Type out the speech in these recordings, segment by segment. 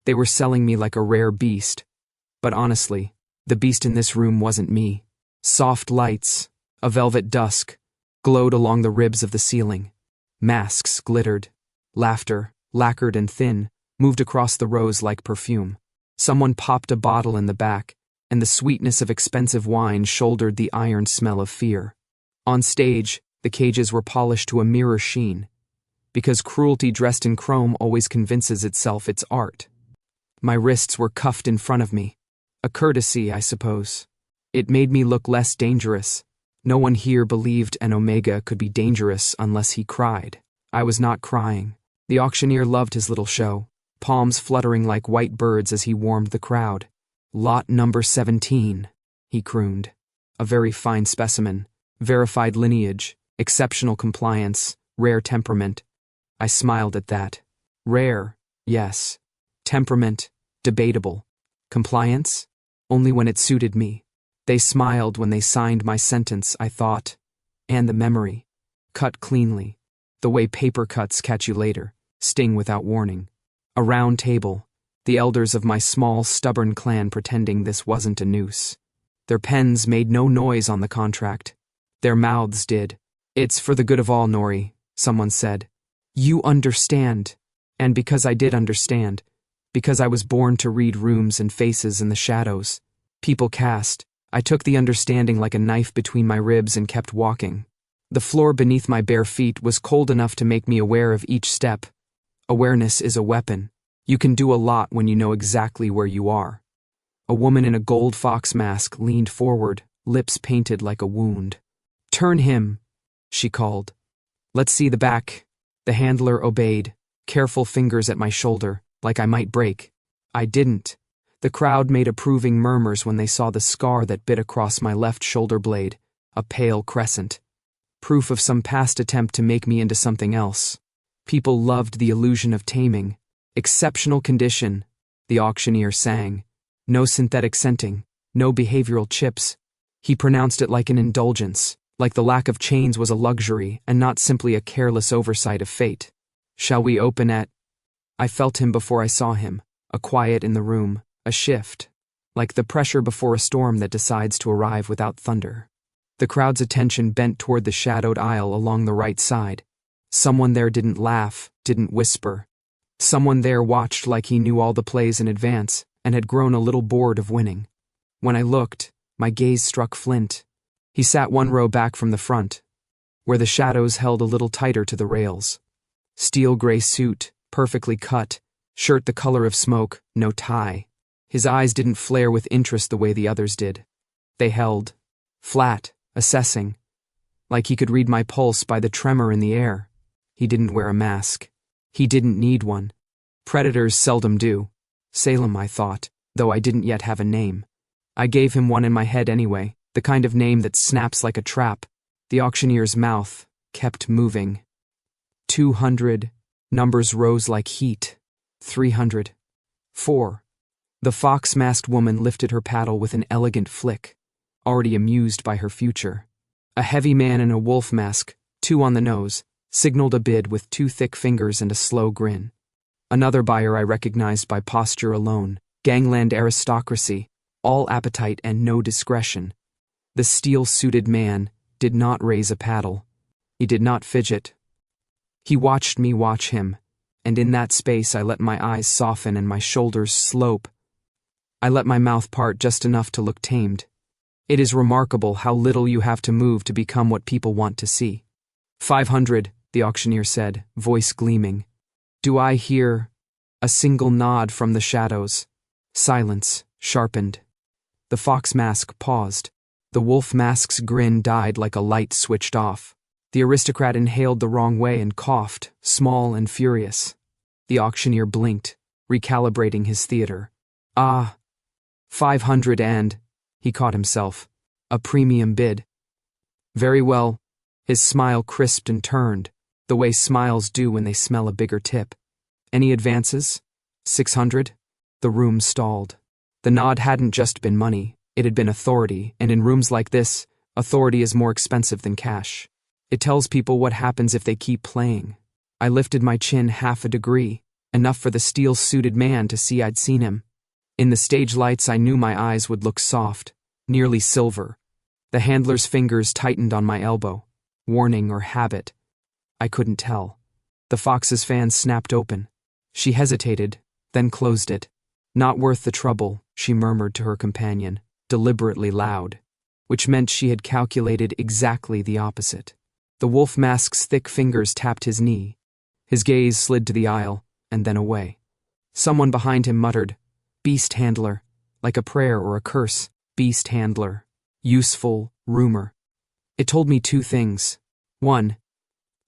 They were selling me like a rare beast. But honestly, the beast in this room wasn't me. Soft lights, a velvet dusk, glowed along the ribs of the ceiling. Masks glittered. Laughter, lacquered and thin, moved across the rows like perfume. Someone popped a bottle in the back, and the sweetness of expensive wine shouldered the iron smell of fear. On stage, the cages were polished to a mirror sheen, because cruelty dressed in chrome always convinces itself it's art. My wrists were cuffed in front of me. A courtesy, I suppose. It made me look less dangerous. No one here believed an Omega could be dangerous unless he cried. I was not crying. The auctioneer loved his little show, palms fluttering like white birds as he warmed the crowd. Lot number 17, he crooned. A very fine specimen, verified lineage, exceptional compliance, rare temperament. I smiled at that. Rare, yes. Temperament, debatable. Compliance? Only when it suited me. They smiled when they signed my sentence, I thought. And the memory. Cut cleanly. The way paper cuts catch you later, sting without warning. A round table, the elders of my small, stubborn clan pretending this wasn't a noose. Their pens made no noise on the contract. Their mouths did. It's for the good of all, Nori, someone said. You understand. And because I did understand, because I was born to read rooms and faces in the shadows, people cast, I took the understanding like a knife between my ribs and kept walking. The floor beneath my bare feet was cold enough to make me aware of each step. Awareness is a weapon. You can do a lot when you know exactly where you are. A woman in a gold fox mask leaned forward, lips painted like a wound. Turn him, she called. Let's see the back. The handler obeyed, careful fingers at my shoulder, like I might break. I didn't. The crowd made approving murmurs when they saw the scar that bit across my left shoulder blade, a pale crescent. Proof of some past attempt to make me into something else. People loved the illusion of taming. Exceptional condition, the auctioneer sang. No synthetic scenting, no behavioral chips. He pronounced it like an indulgence, like the lack of chains was a luxury and not simply a careless oversight of fate. Shall we open at? I felt him before I saw him, a quiet in the room, a shift, like the pressure before a storm that decides to arrive without thunder. The crowd's attention bent toward the shadowed aisle along the right side. Someone there didn't laugh, didn't whisper. Someone there watched like he knew all the plays in advance and had grown a little bored of winning. When I looked, my gaze struck Flint. He sat one row back from the front, where the shadows held a little tighter to the rails. Steel gray suit, perfectly cut, shirt the color of smoke, no tie. His eyes didn't flare with interest the way the others did. They held, flat, assessing, like he could read my pulse by the tremor in the air. He didn't wear a mask. He didn't need one. Predators seldom do. Salem, I thought, though I didn't yet have a name. I gave him one in my head anyway, the kind of name that snaps like a trap. The auctioneer's mouth kept moving. 200. Numbers rose like heat. 300. 4. The fox-masked woman lifted her paddle with an elegant flick, already amused by her future. A heavy man in a wolf mask, 2 on the nose, signaled a bid with 2 thick fingers and a slow grin. Another buyer I recognized by posture alone, gangland aristocracy, all appetite and no discretion. The steel-suited man did not raise a paddle. He did not fidget. He watched me watch him, and in that space I let my eyes soften and my shoulders slope. I let my mouth part just enough to look tamed. It is remarkable how little you have to move to become what people want to see. 500, the auctioneer said, voice gleaming. Do I hear? A single nod from the shadows. Silence, sharpened. The fox mask paused. The wolf mask's grin died like a light switched off. The aristocrat inhaled the wrong way and coughed, small and furious. The auctioneer blinked, recalibrating his theater. 500 and, he caught himself, a premium bid. Very well. His smile crisped and turned, the way smiles do when they smell a bigger tip. Any advances? 600? The room stalled. The nod hadn't just been money, it had been authority, and in rooms like this, authority is more expensive than cash. It tells people what happens if they keep playing. I lifted my chin half a degree, enough for the steel-suited man to see I'd seen him. In the stage lights I knew my eyes would look soft, nearly silver. The handler's fingers tightened on my elbow. Warning or habit? I couldn't tell. The fox's fan snapped open. She hesitated, then closed it. Not worth the trouble, she murmured to her companion, deliberately loud, which meant she had calculated exactly the opposite. The wolf mask's thick fingers tapped his knee. His gaze slid to the aisle, and then away. Someone behind him muttered, "Beast handler," like a prayer or a curse. Beast handler. Useful, rumor. It told me two things. 1.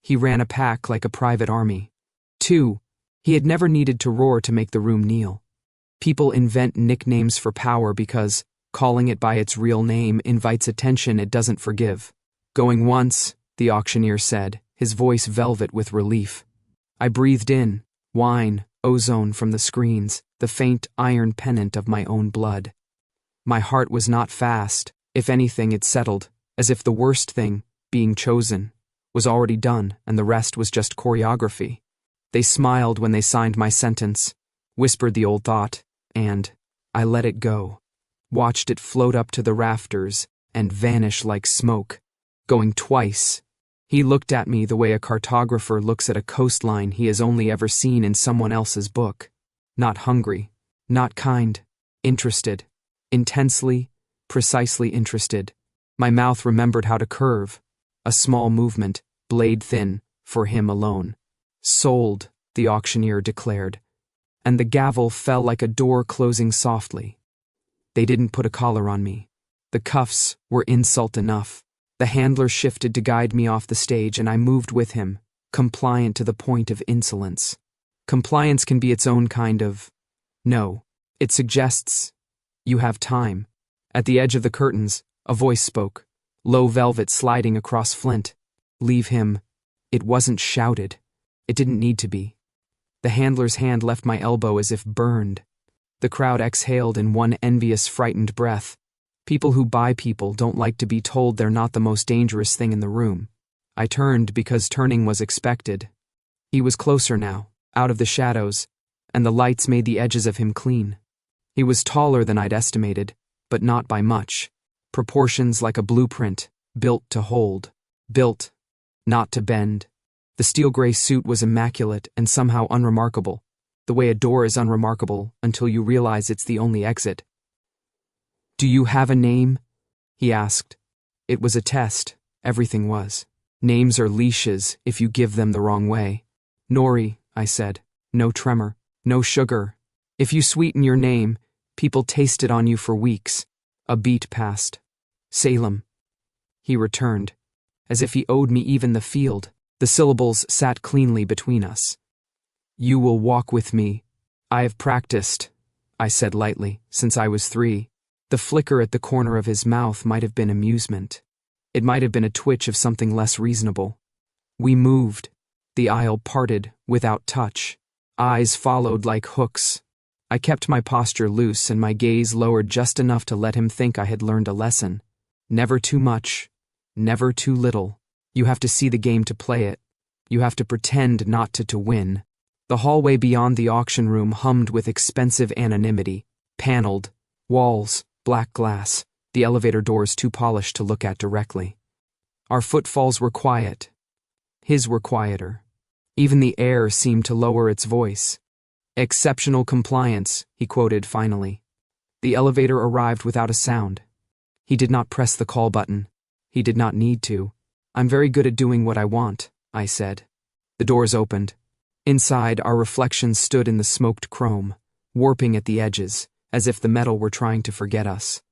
He ran a pack like a private army. 2. He had never needed to roar to make the room kneel. People invent nicknames for power because calling it by its real name invites attention it doesn't forgive. Going once, the auctioneer said, his voice velvet with relief. I breathed in, wine, ozone from the screens, the faint iron pennant of my own blood. My heart was not fast. If anything, it settled, as if the worst thing, being chosen, was already done and the rest was just choreography. They smiled when they signed my sentence, whispered the old thought, and I let it go. Watched it float up to the rafters and vanish like smoke, going twice. He looked at me the way a cartographer looks at a coastline he has only ever seen in someone else's book. Not hungry, not kind, interested, intensely, precisely interested. My mouth remembered how to curve, a small movement, blade thin, for him alone. Sold, the auctioneer declared, and the gavel fell like a door closing softly. They didn't put a collar on me. The cuffs were insult enough. The handler shifted to guide me off the stage and I moved with him, compliant to the point of insolence. Compliance can be its own kind of... No, it suggests you have time. At the edge of the curtains, a voice spoke, low velvet sliding across flint. Leave him. It wasn't shouted. It didn't need to be. The handler's hand left my elbow as if burned. The crowd exhaled in one envious, frightened breath. People who buy people don't like to be told they're not the most dangerous thing in the room. I turned because turning was expected. He was closer now, out of the shadows, and the lights made the edges of him clean. He was taller than I'd estimated, but not by much. Proportions like a blueprint, built to hold. Built, not to bend. The steel-gray suit was immaculate and somehow unremarkable, the way a door is unremarkable until you realize it's the only exit. "Do you have a name?" he asked. It was a test, everything was. Names are leashes if you give them the wrong way. "Nori," I said. No tremor, no sugar. If you sweeten your name, people taste it on you for weeks. A beat passed. "Salem." He returned, as if he owed me even the field. The syllables sat cleanly between us. "You will walk with me. I have practiced," I said lightly, "since I was 3. The flicker at the corner of his mouth might have been amusement. It might have been a twitch of something less reasonable. We moved. The aisle parted, without touch. Eyes followed like hooks. I kept my posture loose and my gaze lowered just enough to let him think I had learned a lesson. Never too much. Never too little. You have to see the game to play it. You have to pretend not to win. The hallway beyond the auction room hummed with expensive anonymity. Paneled. Walls. Black glass. The elevator doors too polished to look at directly. Our footfalls were quiet. His were quieter. Even the air seemed to lower its voice. "Exceptional compliance," he quoted finally. The elevator arrived without a sound. He did not press the call button. He did not need to. "I'm very good at doing what I want," I said. The doors opened. Inside, our reflections stood in the smoked chrome, warping at the edges, as if the metal were trying to forget us.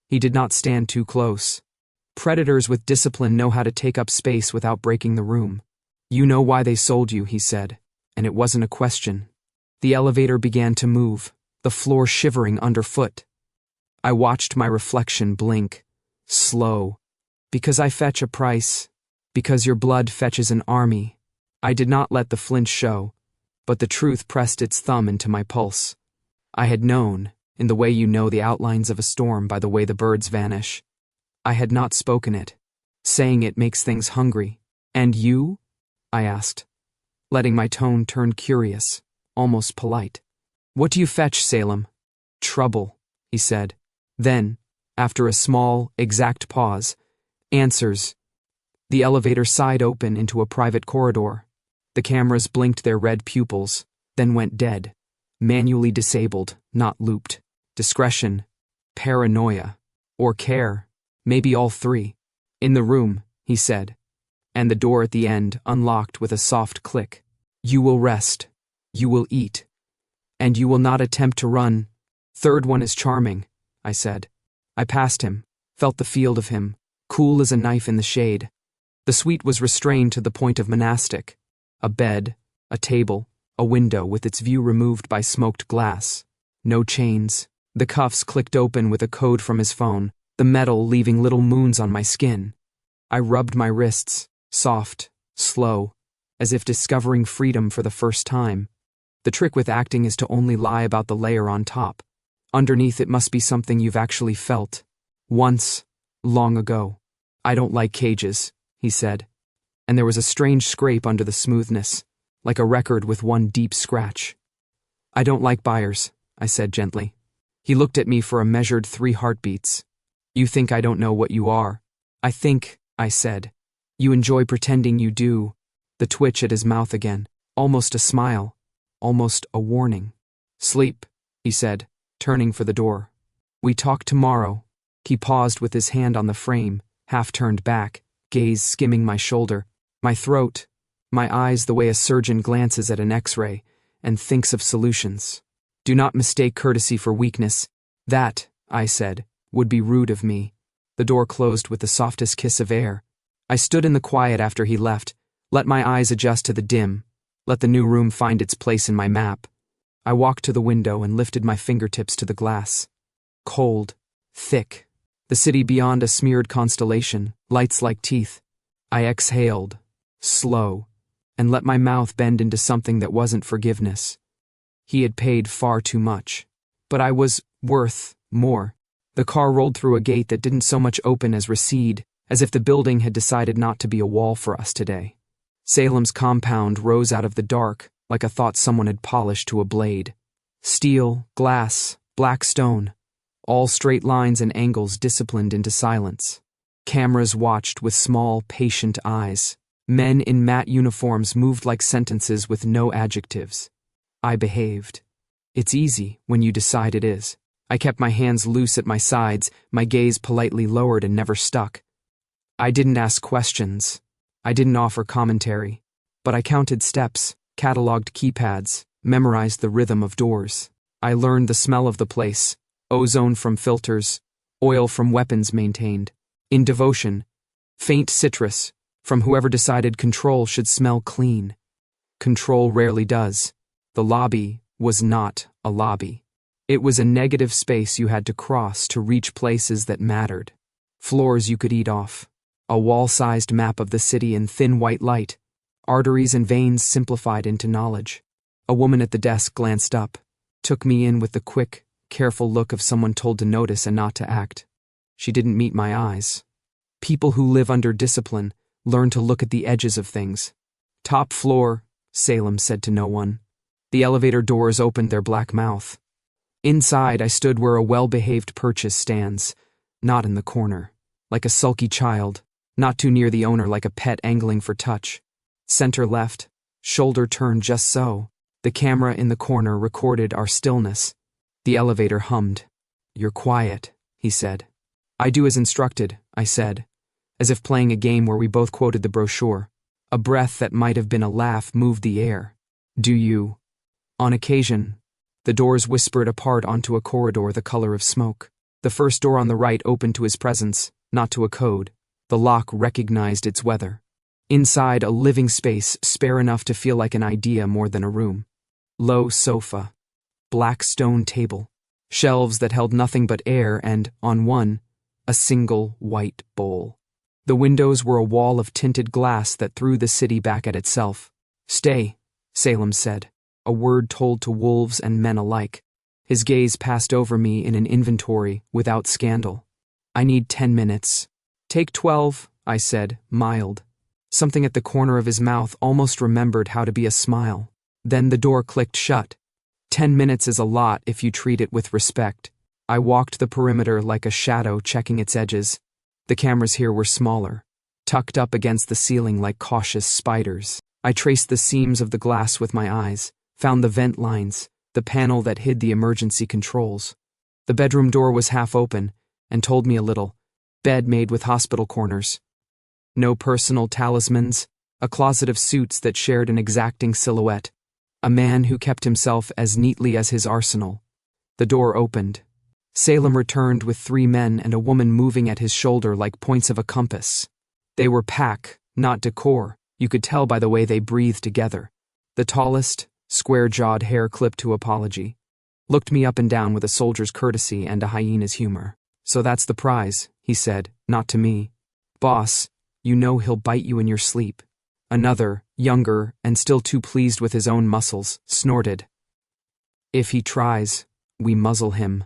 He did not stand too close. Predators with discipline know how to take up space without breaking the room. "You know why they sold you," he said, and it wasn't a question. The elevator began to move, the floor shivering underfoot. I watched my reflection blink. Slow. "Because I fetch a price. Because your blood fetches an army." I did not let the flinch show, but the truth pressed its thumb into my pulse. I had known, in the way you know the outlines of a storm by the way the birds vanish. I had not spoken it. Saying it makes things hungry. "And you?" I asked, letting my tone turn curious, almost polite. "What do you fetch, Salem?" "Trouble," he said. Then, after a small, exact pause, answers. The elevator sighed open into a private corridor. The cameras blinked their red pupils, then went dead. Manually disabled, not looped. Discretion, paranoia, or care, maybe all three. "In the room," he said, and the door at the end unlocked with a soft click. "You will rest. You will eat. And you will not attempt to run." "Third one is charming," I said. I passed him, felt the field of him, cool as a knife in the shade. The suite was restrained to the point of monastic. A bed, a table, a window with its view removed by smoked glass. No chains. The cuffs clicked open with a code from his phone, the metal leaving little moons on my skin. I rubbed my wrists, soft, slow, as if discovering freedom for the first time. The trick with acting is to only lie about the layer on top. Underneath it must be something you've actually felt. Once, long ago. "I don't like cages," he said. And there was a strange scrape under the smoothness, like a record with one deep scratch. "I don't like buyers," I said gently. He looked at me for a measured 3 heartbeats. "You think I don't know what you are?" "I think," I said, "you enjoy pretending you do." The twitch at his mouth again, almost a smile, almost a warning. "Sleep," he said, turning for the door. "We talk tomorrow." He paused with his hand on the frame, half turned back, gaze skimming my shoulder, my throat, my eyes the way a surgeon glances at an X-ray and thinks of solutions. "Do not mistake courtesy for weakness. That," I said, "would be rude of me." The door closed with the softest kiss of air. I stood in the quiet after he left, let my eyes adjust to the dim, let the new room find its place in my map. I walked to the window and lifted my fingertips to the glass. Cold, thick, the city beyond a smeared constellation, lights like teeth. I exhaled, slow, and let my mouth bend into something that wasn't forgiveness. He had paid far too much, but I was worth more. The car rolled through a gate that didn't so much open as recede, as if the building had decided not to be a wall for us today. Salem's compound rose out of the dark, like a thought someone had polished to a blade. Steel, glass, black stone, all straight lines and angles disciplined into silence. Cameras watched with small, patient eyes. Men in matte uniforms moved like sentences with no adjectives. I behaved. It's easy when you decide it is. I kept my hands loose at my sides, my gaze politely lowered and never stuck. I didn't ask questions. I didn't offer commentary. But I counted steps, cataloged keypads, memorized the rhythm of doors. I learned the smell of the place, ozone from filters, oil from weapons maintained. In devotion, faint citrus from whoever decided control should smell clean. Control rarely does. The lobby was not a lobby. It was a negative space you had to cross to reach places that mattered. Floors you could eat off. A wall-sized map of the city in thin white light. Arteries and veins simplified into knowledge. A woman at the desk glanced up, took me in with the quick, careful look of someone told to notice and not to act. She didn't meet my eyes. People who live under discipline learn to look at the edges of things. "Top floor," Salem said to no one. The elevator doors opened their black mouth. Inside, I stood where a well-behaved purchase stands, not in the corner, like a sulky child, not too near the owner like a pet angling for touch. Center left, shoulder turned just so. The camera in the corner recorded our stillness. The elevator hummed. "You're quiet," he said. "I do as instructed," I said, as if playing a game where we both quoted the brochure. A breath that might have been a laugh moved the air. "Do you?" On occasion. The doors whispered apart onto a corridor the color of smoke. The first door on the right opened to his presence, not to a code. The lock recognized its weather. Inside, a living space, spare enough to feel like an idea more than a room. Low sofa. Black stone table. Shelves that held nothing but air and, on one, a single white bowl. The windows were a wall of tinted glass that threw the city back at itself. "Stay," Salem said, a word told to wolves and men alike. His gaze passed over me in an inventory without scandal. "I need 10 minutes. "Take 12, I said, mild. Something at the corner of his mouth almost remembered how to be a smile. Then the door clicked shut. 10 minutes is a lot if you treat it with respect. I walked the perimeter like a shadow checking its edges. The cameras here were smaller, tucked up against the ceiling like cautious spiders. I traced the seams of the glass with my eyes, found the vent lines, the panel that hid the emergency controls. The bedroom door was half open and told me a little. Bed made with hospital corners. No personal talismans, a closet of suits that shared an exacting silhouette. A man who kept himself as neatly as his arsenal. The door opened. Salem returned with 3 men and a woman moving at his shoulder like points of a compass. They were pack, not decor. You could tell by the way they breathed together. The tallest, square-jawed, hair-clipped to apology, looked me up and down with a soldier's courtesy and a hyena's humor. "So that's the prize," he said, not to me. "Boss, you know he'll bite you in your sleep." Another, younger, and still too pleased with his own muscles, snorted. "If he tries, we muzzle him."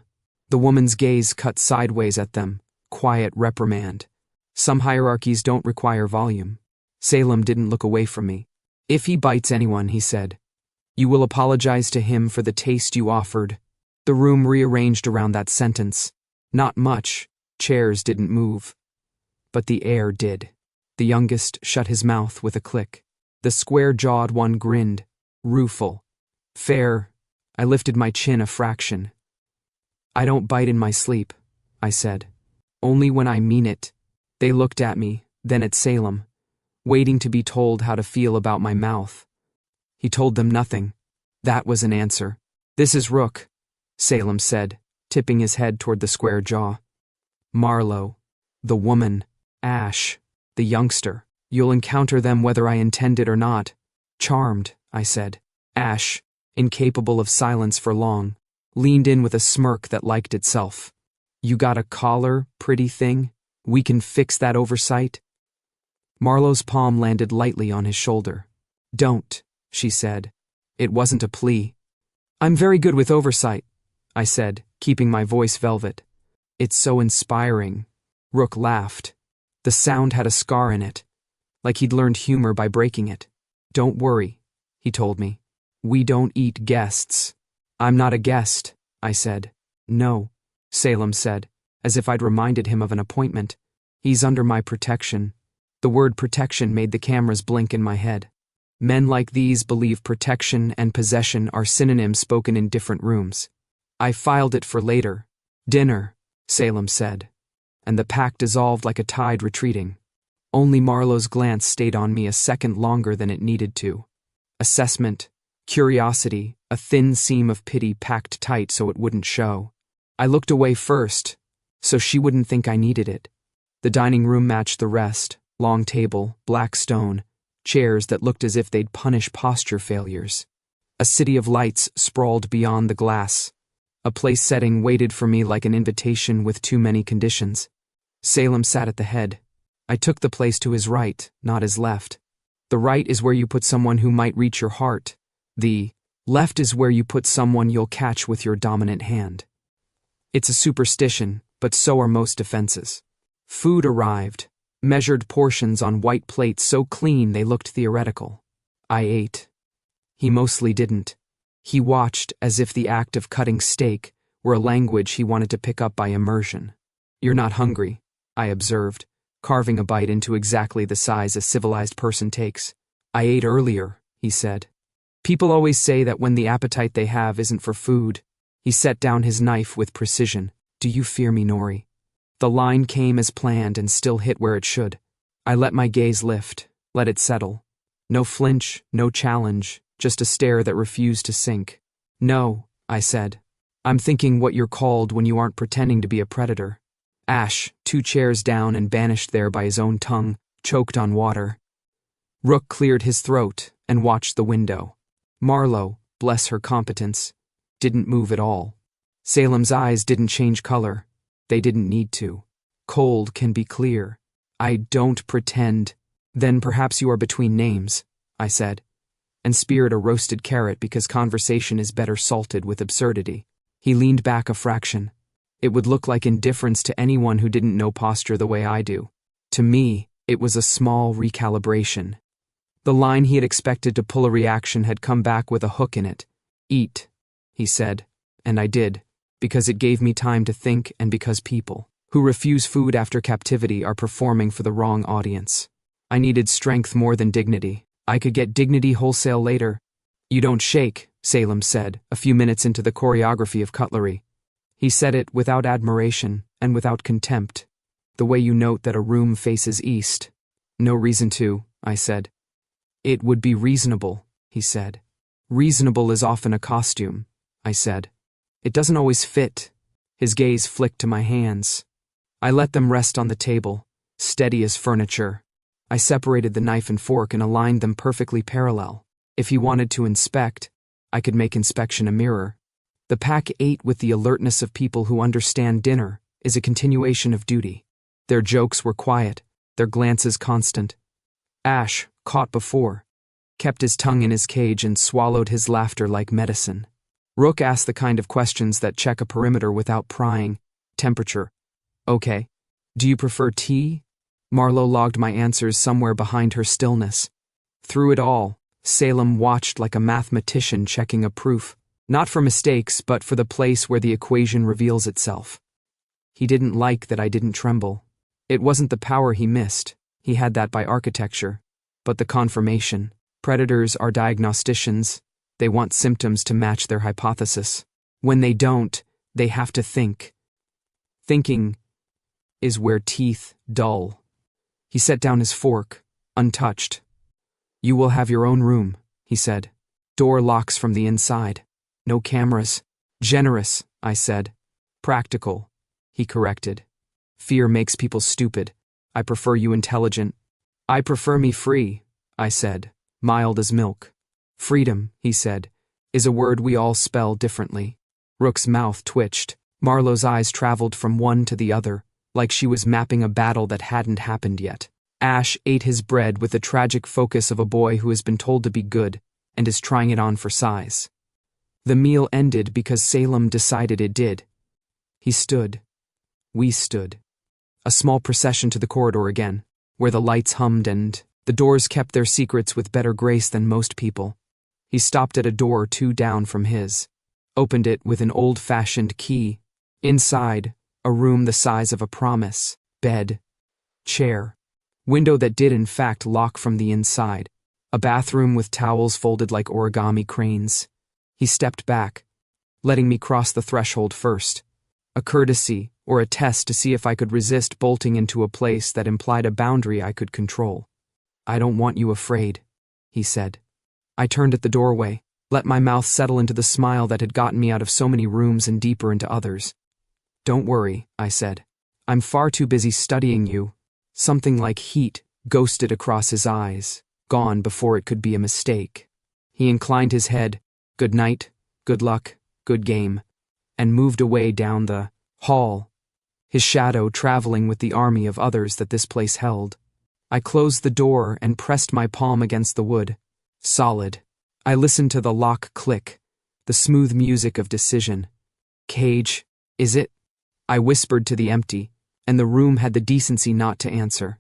The woman's gaze cut sideways at them, quiet reprimand. Some hierarchies don't require volume. Salem didn't look away from me. "If he bites anyone," he said, "you will apologize to him for the taste you offered." The room rearranged around that sentence. Not much. Chairs didn't move. But the air did. The youngest shut his mouth with a click. The square-jawed one grinned, rueful. "Fair." I lifted my chin a fraction. "I don't bite in my sleep," I said. "Only when I mean it." They looked at me, then at Salem, waiting to be told how to feel about my mouth. He told them nothing. That was an answer. "This is Rook," Salem said, tipping his head toward the square jaw. "Marlowe. The woman. Ash. The youngster. You'll encounter them whether I intend it or not." "Charmed," I said. Ash, incapable of silence for long, leaned in with a smirk that liked itself. "You got a collar, pretty thing? We can fix that oversight." Marlowe's palm landed lightly on his shoulder. "Don't," she said. It wasn't a plea. "I'm very good with oversight," I said, keeping my voice velvet. "It's so inspiring." Rook laughed. The sound had a scar in it, like he'd learned humor by breaking it. "Don't worry," he told me. "We don't eat guests." "I'm not a guest," I said. "No," Salem said, as if I'd reminded him of an appointment. "He's under my protection." The word protection made the cameras blink in my head. Men like these believe protection and possession are synonyms spoken in different rooms. I filed it for later. "Dinner," Salem said, and the pack dissolved like a tide retreating. Only Marlowe's glance stayed on me a second longer than it needed to. Assessment, curiosity, a thin seam of pity packed tight so it wouldn't show. I looked away first, so she wouldn't think I needed it. The dining room matched the rest, long table, black stone, chairs that looked as if they'd punish posture failures. A city of lights sprawled beyond the glass. A place setting waited for me like an invitation with too many conditions. Salem sat at the head. I took the place to his right, not his left. The right is where you put someone who might reach your heart. The left is where you put someone you'll catch with your dominant hand. It's a superstition, but so are most defenses. Food arrived, measured portions on white plates so clean they looked theoretical. I ate. He mostly didn't. He watched as if the act of cutting steak were a language he wanted to pick up by immersion. "You're not hungry," I observed, carving a bite into exactly the size a civilized person takes. "I ate earlier," he said. "People always say that when the appetite they have isn't for food." He set down his knife with precision. "Do you fear me, Nori?" The line came as planned and still hit where it should. I let my gaze lift, let it settle. No flinch, no challenge, just a stare that refused to sink. "No," I said. "I'm thinking what you're called when you aren't pretending to be a predator." Ash, 2 chairs down and banished there by his own tongue, choked on water. Rook cleared his throat and watched the window. Marlowe, bless her competence, didn't move at all. Salem's eyes didn't change color. They didn't need to. Cold can be clear. "I don't pretend." "Then perhaps you are between names," I said, and speared a roasted carrot because conversation is better salted with absurdity. He leaned back a fraction. It would look like indifference to anyone who didn't know posture the way I do. To me, it was a small recalibration. The line he had expected to pull a reaction had come back with a hook in it. "Eat," he said, and I did, because it gave me time to think and because people who refuse food after captivity are performing for the wrong audience. I needed strength more than dignity. I could get dignity wholesale later. "You don't shake," Salem said, a few minutes into the choreography of cutlery. He said it without admiration and without contempt, the way you note that a room faces east. "No reason to," I said. "It would be reasonable," he said. "Reasonable is often a costume," I said. "It doesn't always fit." His gaze flicked to my hands. I let them rest on the table, steady as furniture. I separated the knife and fork and aligned them perfectly parallel. If he wanted to inspect, I could make inspection a mirror. The pack ate with the alertness of people who understand dinner is a continuation of duty. Their jokes were quiet, their glances constant. Ash, caught before, kept his tongue in his cage and swallowed his laughter like medicine. Rook asked the kind of questions that check a perimeter without prying. "Temperature. Okay. Do you prefer tea?" Marlowe logged my answers somewhere behind her stillness. Through it all, Salem watched like a mathematician checking a proof, not for mistakes but for the place where the equation reveals itself. He didn't like that I didn't tremble. It wasn't the power he missed, he had that by architecture, but the confirmation. Predators are diagnosticians. They want symptoms to match their hypothesis. When they don't, they have to think. Thinking is where teeth dull. He set down his fork, untouched. "You will have your own room," he said. "Door locks from the inside. No cameras." "Generous," I said. "Practical," he corrected. "Fear makes people stupid. I prefer you intelligent." "I prefer me free," I said, mild as milk. "Freedom," he said, "is a word we all spell differently." Rook's mouth twitched. Marlowe's eyes traveled from one to the other, like she was mapping a battle that hadn't happened yet. Ash ate his bread with the tragic focus of a boy who has been told to be good and is trying it on for size. The meal ended because Salem decided it did. He stood. We stood. A small procession to the corridor again, where the lights hummed and the doors kept their secrets with better grace than most people. He stopped at a door 2 down from his, opened it with an old-fashioned key. Inside, a room the size of a promise, bed, chair, window that did in fact lock from the inside, a bathroom with towels folded like origami cranes. He stepped back, letting me cross the threshold first, a courtesy or a test to see if I could resist bolting into a place that implied a boundary I could control. "I don't want you afraid," he said. I turned at the doorway, let my mouth settle into the smile that had gotten me out of so many rooms and deeper into others. "Don't worry," I said. "I'm far too busy studying you." Something like heat ghosted across his eyes, gone before it could be a mistake. He inclined his head, "Good night, good luck, good game," and moved away down the hall, his shadow traveling with the army of others that this place held. I closed the door and pressed my palm against the wood. Solid. I listened to the lock click, the smooth music of decision. "Cage, is it?" I whispered to the empty, and the room had the decency not to answer.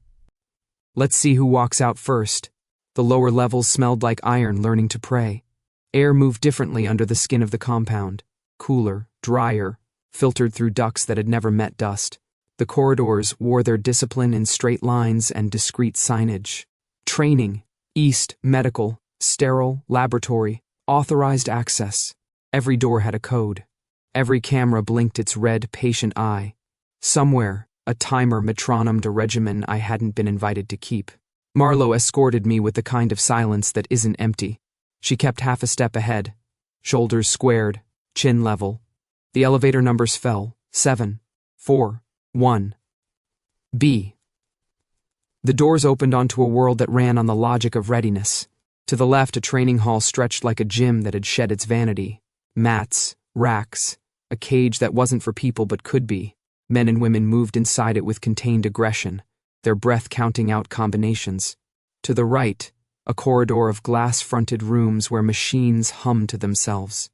"Let's see who walks out first." The lower levels smelled like iron learning to pray. Air moved differently under the skin of the compound, cooler, drier, filtered through ducts that had never met dust. The corridors wore their discipline in straight lines and discreet signage. Training, East, medical, sterile, laboratory, authorized access. Every door had a code. Every camera blinked its red, patient eye. Somewhere, a timer metronomed a regimen I hadn't been invited to keep. Marlowe escorted me with the kind of silence that isn't empty. She kept half a step ahead, shoulders squared, chin level. The elevator numbers fell, 7, 4, 1. B. The doors opened onto a world that ran on the logic of readiness. To the left, a training hall stretched like a gym that had shed its vanity. Mats, racks, a cage that wasn't for people but could be. Men and women moved inside it with contained aggression, their breath counting out combinations. To the right, a corridor of glass-fronted rooms where machines hummed to themselves.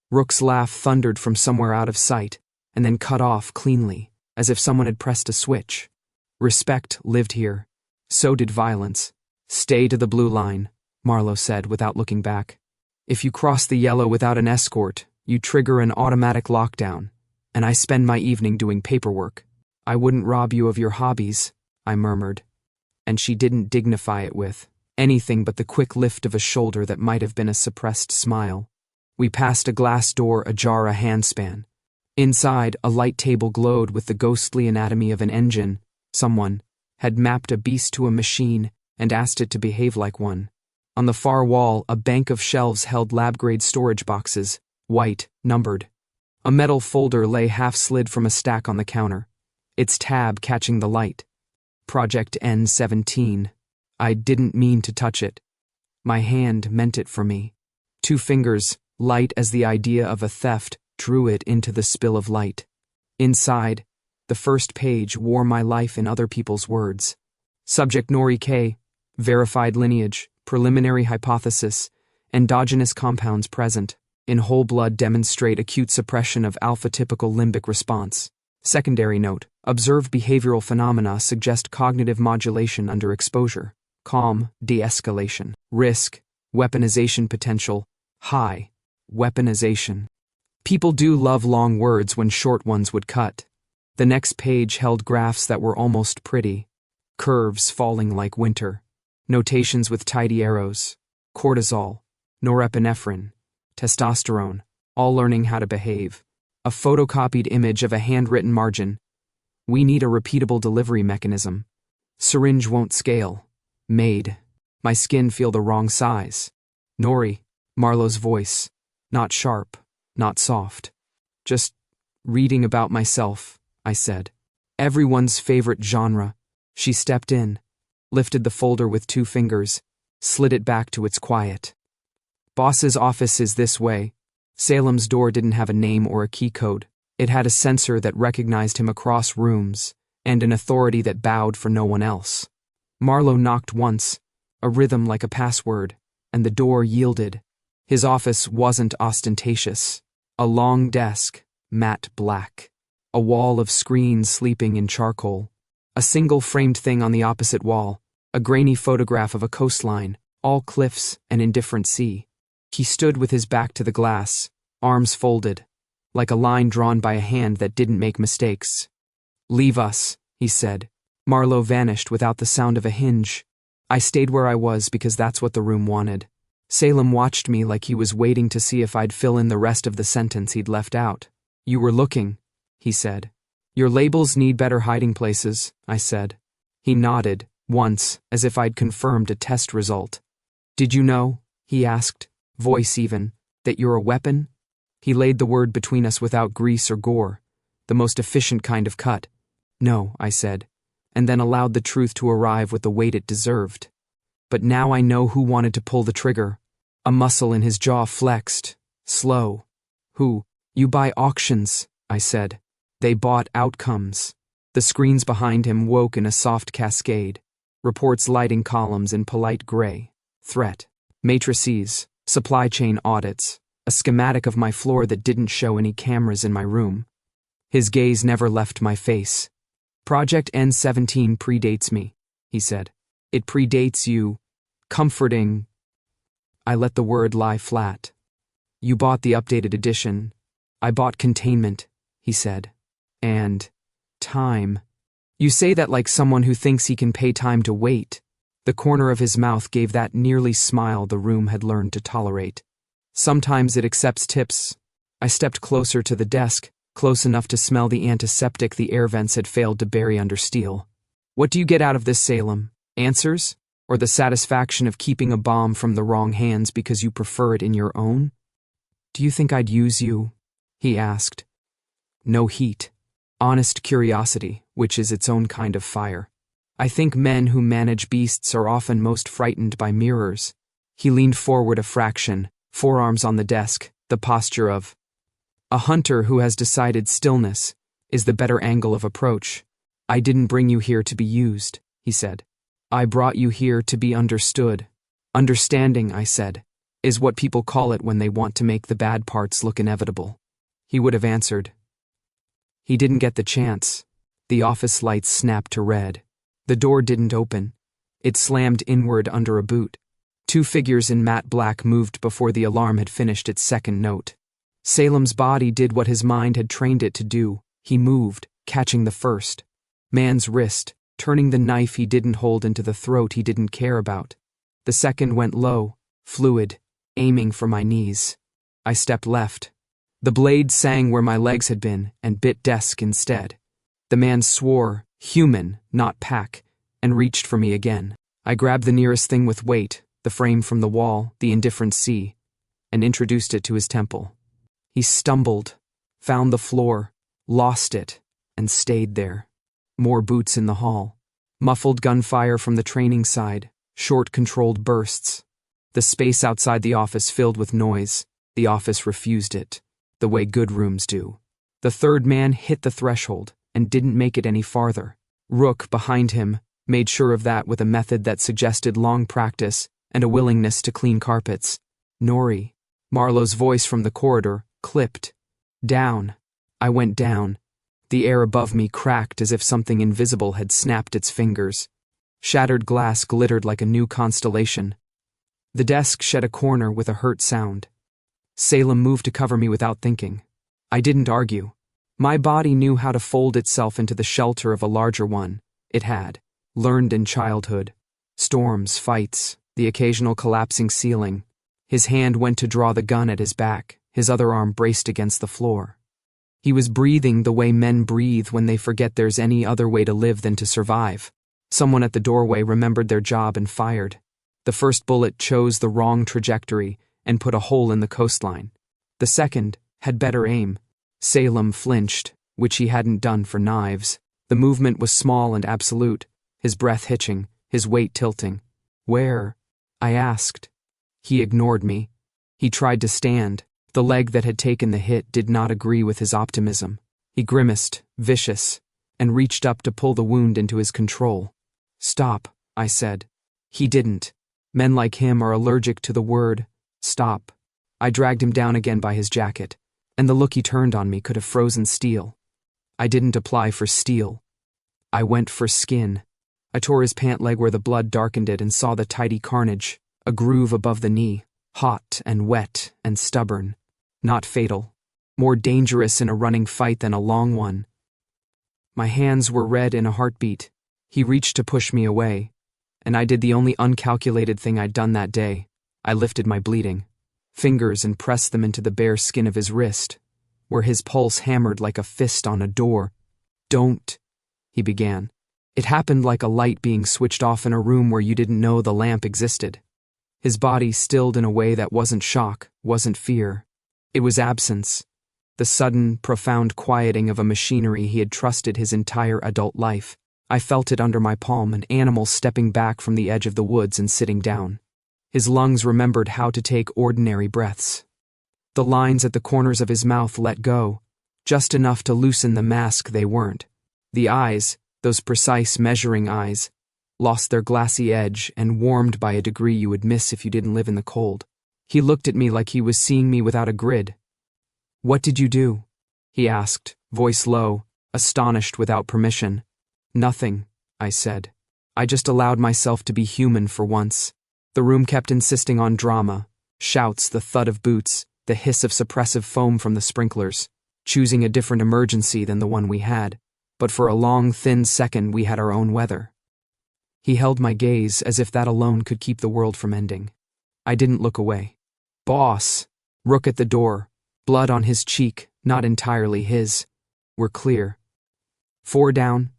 Rook's laugh thundered from somewhere out of sight, and then cut off cleanly, as if someone had pressed a switch. Respect lived here. So did violence. Stay to the blue line. Marlowe said without looking back. If you cross the yellow without an escort, you trigger an automatic lockdown, and I spend my evening doing paperwork. I wouldn't rob you of your hobbies, I murmured. And she didn't dignify it with anything but the quick lift of a shoulder that might have been a suppressed smile. We passed a glass door ajar a handspan. Inside, a light table glowed with the ghostly anatomy of an engine. Someone had mapped a beast to a machine and asked it to behave like one. On the far wall, a bank of shelves held lab-grade storage boxes, white, numbered. A metal folder lay half-slid from a stack on the counter, its tab catching the light. Project N17. I didn't mean to touch it. My hand meant it for me. 2 fingers, light as the idea of a theft, drew it into the spill of light. Inside, the first page wore my life in other people's words. Subject Nori K. Verified lineage, preliminary hypothesis, endogenous compounds present. In whole blood demonstrate acute suppression of alpha-typical limbic response. Secondary note, observed behavioral phenomena suggest cognitive modulation under exposure. Calm, de-escalation. Risk, weaponization potential, high. Weaponization. People do love long words when short ones would cut. The next page held graphs that were almost pretty. Curves falling like winter. Notations with tidy arrows. Cortisol, norepinephrine, testosterone, all learning how to behave. A photocopied image of a handwritten margin. We need a repeatable delivery mechanism. Syringe won't scale. Made. My skin feel the wrong size. Nori, Marlowe's voice. Not sharp, not soft. Just reading about myself, I said. Everyone's favorite genre. She stepped in, lifted the folder with 2 fingers, slid it back to its quiet. Boss's office is this way. Salem's door didn't have a name or a key code. It had a sensor that recognized him across rooms, and an authority that bowed for no one else. Marlowe knocked once, a rhythm like a password, and the door yielded. His office wasn't ostentatious. A long desk, matte black. A wall of screens sleeping in charcoal. A single framed thing on the opposite wall. A grainy photograph of a coastline, all cliffs and indifferent sea. He stood with his back to the glass, arms folded, like a line drawn by a hand that didn't make mistakes. Leave us, he said. Marlowe vanished without the sound of a hinge. I stayed where I was because that's what the room wanted. Salem watched me like he was waiting to see if I'd fill in the rest of the sentence he'd left out. You were looking, he said. Your labels need better hiding places, I said. He nodded, once, as if I'd confirmed a test result. Did you know, he asked, voice even, that you're a weapon? He laid the word between us without grease or gore, the most efficient kind of cut. No, I said, and then allowed the truth to arrive with the weight it deserved. But now I know who wanted to pull the trigger. A muscle in his jaw flexed, slow. Who? You buy auctions, I said. They bought outcomes. The screens behind him woke in a soft cascade, reports lighting columns in polite gray. Threat. Matrices, supply chain audits, a schematic of my floor that didn't show any cameras in my room. His gaze never left my face. Project N17 predates me, he said. It predates you. Comforting. I let the word lie flat. You bought the updated edition. I bought containment, he said. And time. You say that like someone who thinks he can pay time to wait. The corner of his mouth gave that nearly smile the room had learned to tolerate. Sometimes it accepts tips. I stepped closer to the desk, close enough to smell the antiseptic the air vents had failed to bury under steel. What do you get out of this, Salem? Answers? Or the satisfaction of keeping a bomb from the wrong hands because you prefer it in your own? Do you think I'd use you? He asked. No heat. Honest curiosity, which is its own kind of fire. I think men who manage beasts are often most frightened by mirrors. He leaned forward a fraction, forearms on the desk, the posture of a hunter who has decided stillness is the better angle of approach. I didn't bring you here to be used, he said. I brought you here to be understood. Understanding, I said, is what people call it when they want to make the bad parts look inevitable. He would have answered. He didn't get the chance. The office lights snapped to red. The door didn't open. It slammed inward under a boot. Two figures in matte black moved before the alarm had finished its second note. Salem's body did what his mind had trained it to do. He moved, catching the first man's wrist, turning the knife he didn't hold into the throat he didn't care about. The second went low, fluid, aiming for my knees. I stepped left. The blade sang where my legs had been and bit desk instead. The man swore, human, not pack, and reached for me again. I grabbed the nearest thing with weight, the frame from the wall, the indifferent sea, and introduced it to his temple. He stumbled, found the floor, lost it, and stayed there. More boots in the hall. Muffled gunfire from the training side, short controlled bursts. The space outside the office filled with noise. The office refused it, the way good rooms do. The third man hit the threshold and didn't make it any farther. Rook, behind him, made sure of that with a method that suggested long practice and a willingness to clean carpets. Nori, Marlowe's voice from the corridor, clipped. Down. I went down. The air above me cracked as if something invisible had snapped its fingers. Shattered glass glittered like a new constellation. The desk shed a corner with a hurt sound. Salem moved to cover me without thinking. I didn't argue. My body knew how to fold itself into the shelter of a larger one. It had learned in childhood. Storms, fights, the occasional collapsing ceiling. His hand went to draw the gun at his back, his other arm braced against the floor. He was breathing the way men breathe when they forget there's any other way to live than to survive. Someone at the doorway remembered their job and fired. The first bullet chose the wrong trajectory and put a hole in the coastline. The second had better aim. Salem flinched, which he hadn't done for knives. The movement was small and absolute, his breath hitching, his weight tilting. Where? I asked. He ignored me. He tried to stand. The leg that had taken the hit did not agree with his optimism. He grimaced, vicious, and reached up to pull the wound into his control. Stop, I said. He didn't. Men like him are allergic to the word stop. I dragged him down again by his jacket, and the look he turned on me could have frozen steel. I didn't apply for steel. I went for skin. I tore his pant leg where the blood darkened it and saw the tidy carnage, a groove above the knee, hot and wet and stubborn. Not fatal. More dangerous in a running fight than a long one. My hands were red in a heartbeat. He reached to push me away, and I did the only uncalculated thing I'd done that day. I lifted my bleeding fingers and pressed them into the bare skin of his wrist, where his pulse hammered like a fist on a door. Don't, he began. It happened like a light being switched off in a room where you didn't know the lamp existed. His body stilled in a way that wasn't shock, wasn't fear. It was absence, the sudden, profound quieting of a machinery he had trusted his entire adult life. I felt it under my palm, an animal stepping back from the edge of the woods and sitting down. His lungs remembered how to take ordinary breaths. The lines at the corners of his mouth let go, just enough to loosen the mask they weren't. The eyes, those precise measuring eyes, lost their glassy edge and warmed by a degree you would miss if you didn't live in the cold. He looked at me like he was seeing me without a grid. What did you do? He asked, voice low, astonished without permission. Nothing, I said. I just allowed myself to be human for once. The room kept insisting on drama, shouts, the thud of boots, the hiss of suppressive foam from the sprinklers, choosing a different emergency than the one we had, but for a long, thin second we had our own weather. He held my gaze as if that alone could keep the world from ending. I didn't look away. Boss! Rook at the door, blood on his cheek, not entirely his. We're clear. 4 down,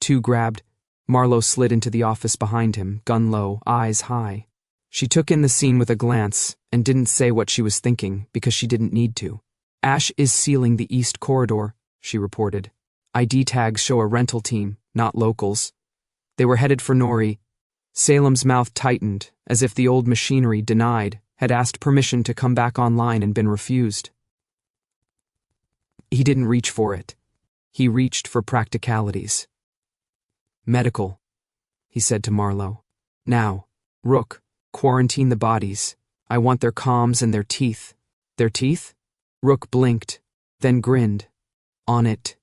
2 grabbed. Marlowe slid into the office behind him, gun low, eyes high. She took in the scene with a glance and didn't say what she was thinking because she didn't need to. Ash is sealing the east corridor, she reported. ID tags show a rental team, not locals. They were headed for Nori. Salem's mouth tightened, as if the old machinery denied, had asked permission to come back online and been refused. He didn't reach for it. He reached for practicalities. Medical, he said to Marlowe. Now, Rook, quarantine the bodies. I want their comms and their teeth. Their teeth? Rook blinked, then grinned. On it.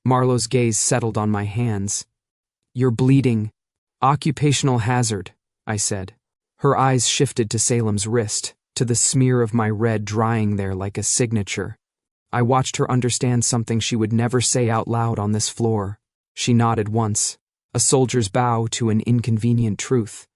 Marlowe's gaze settled on my hands. You're bleeding. Occupational hazard, I said. Her eyes shifted to Salem's wrist, to the smear of my red drying there like a signature. I watched her understand something she would never say out loud on this floor. She nodded once, a soldier's bow to an inconvenient truth.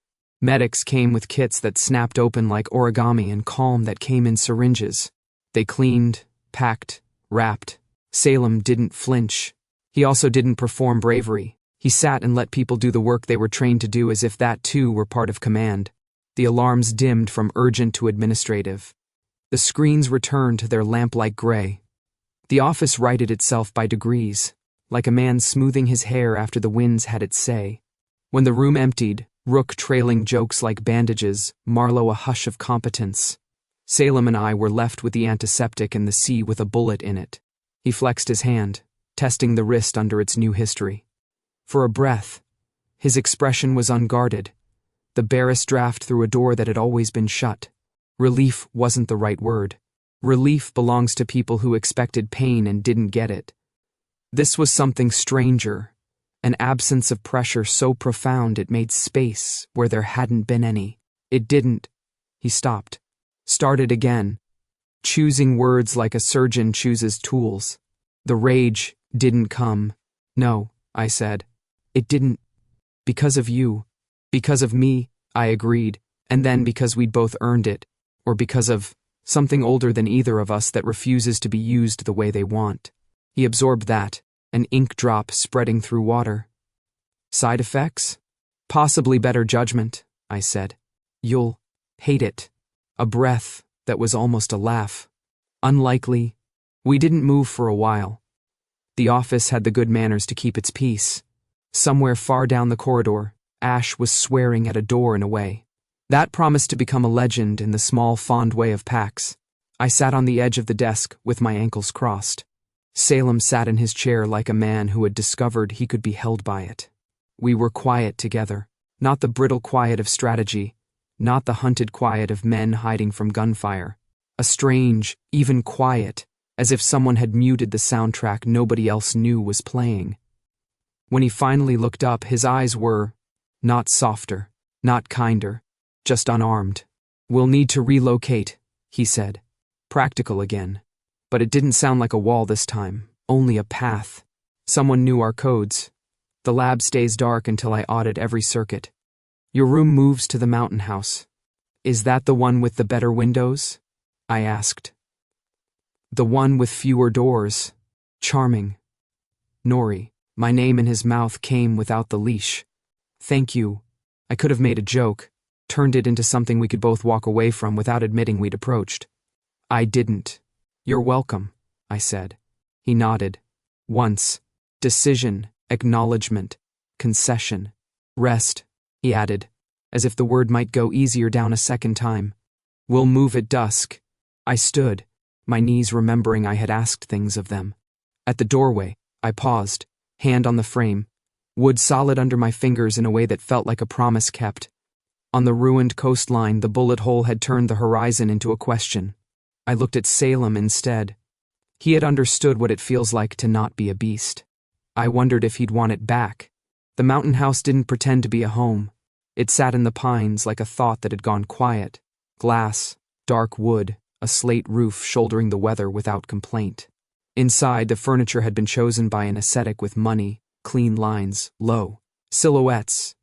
Medics came with kits that snapped open like origami and calm that came in syringes. They cleaned, packed, wrapped. Salem didn't flinch. He also didn't perform bravery. He sat and let people do the work they were trained to do as if that too were part of command. The alarms dimmed from urgent to administrative. The screens returned to their lamp-like gray. The office righted itself by degrees, like a man smoothing his hair after the winds had its say. When the room emptied, Rook trailing jokes like bandages, Marlowe a hush of competence. Salem and I were left with the antiseptic and the sea with a bullet in it. He flexed his hand, testing the wrist under its new history. For a breath, his expression was unguarded, the barest draft through a door that had always been shut. Relief wasn't the right word. Relief belongs to people who expected pain and didn't get it. This was something stranger, an absence of pressure so profound it made space where there hadn't been any. It didn't. He stopped. Started again, choosing words like a surgeon chooses tools. The rage didn't come. No, I said. It didn't. Because of you. Because of me, I agreed, and then because we'd both earned it, or because of something older than either of us that refuses to be used the way they want. He absorbed that, an ink drop spreading through water. Side effects? Possibly better judgment, I said. You'll hate it. A breath that was almost a laugh. Unlikely. We didn't move for a while. The office had the good manners to keep its peace. Somewhere far down the corridor, Ash was swearing at a door in a way. That promised to become a legend in the small, fond way of Pax. I sat on the edge of the desk with my ankles crossed. Salem sat in his chair like a man who had discovered he could be held by it. We were quiet together, not the brittle quiet of strategy, not the hunted quiet of men hiding from gunfire. A strange, even quiet, as if someone had muted the soundtrack nobody else knew was playing. When he finally looked up, his eyes were not softer, not kinder, just unarmed. We'll need to relocate, he said. Practical again. But it didn't sound like a wall this time, only a path. Someone knew our codes. The lab stays dark until I audit every circuit. Your room moves to the mountain house. Is that the one with the better windows? I asked. The one with fewer doors. Charming. Nori, my name in his mouth came without the leash. Thank you. I could have made a joke, turned it into something we could both walk away from without admitting we'd approached. I didn't. You're welcome, I said. He nodded. Once. Decision, acknowledgement, concession. Rest, he added, as if the word might go easier down a second time. We'll move at dusk. I stood, my knees remembering I had asked things of them. At the doorway, I paused, hand on the frame, wood solid under my fingers in a way that felt like a promise kept. On the ruined coastline, the bullet hole had turned the horizon into a question. I looked at Salem instead. He had understood what it feels like to not be a beast. I wondered if he'd want it back. The mountain house didn't pretend to be a home. It sat in the pines like a thought that had gone quiet. Glass, dark wood, a slate roof shouldering the weather without complaint. Inside, the furniture had been chosen by an ascetic with money, clean lines, low silhouettes,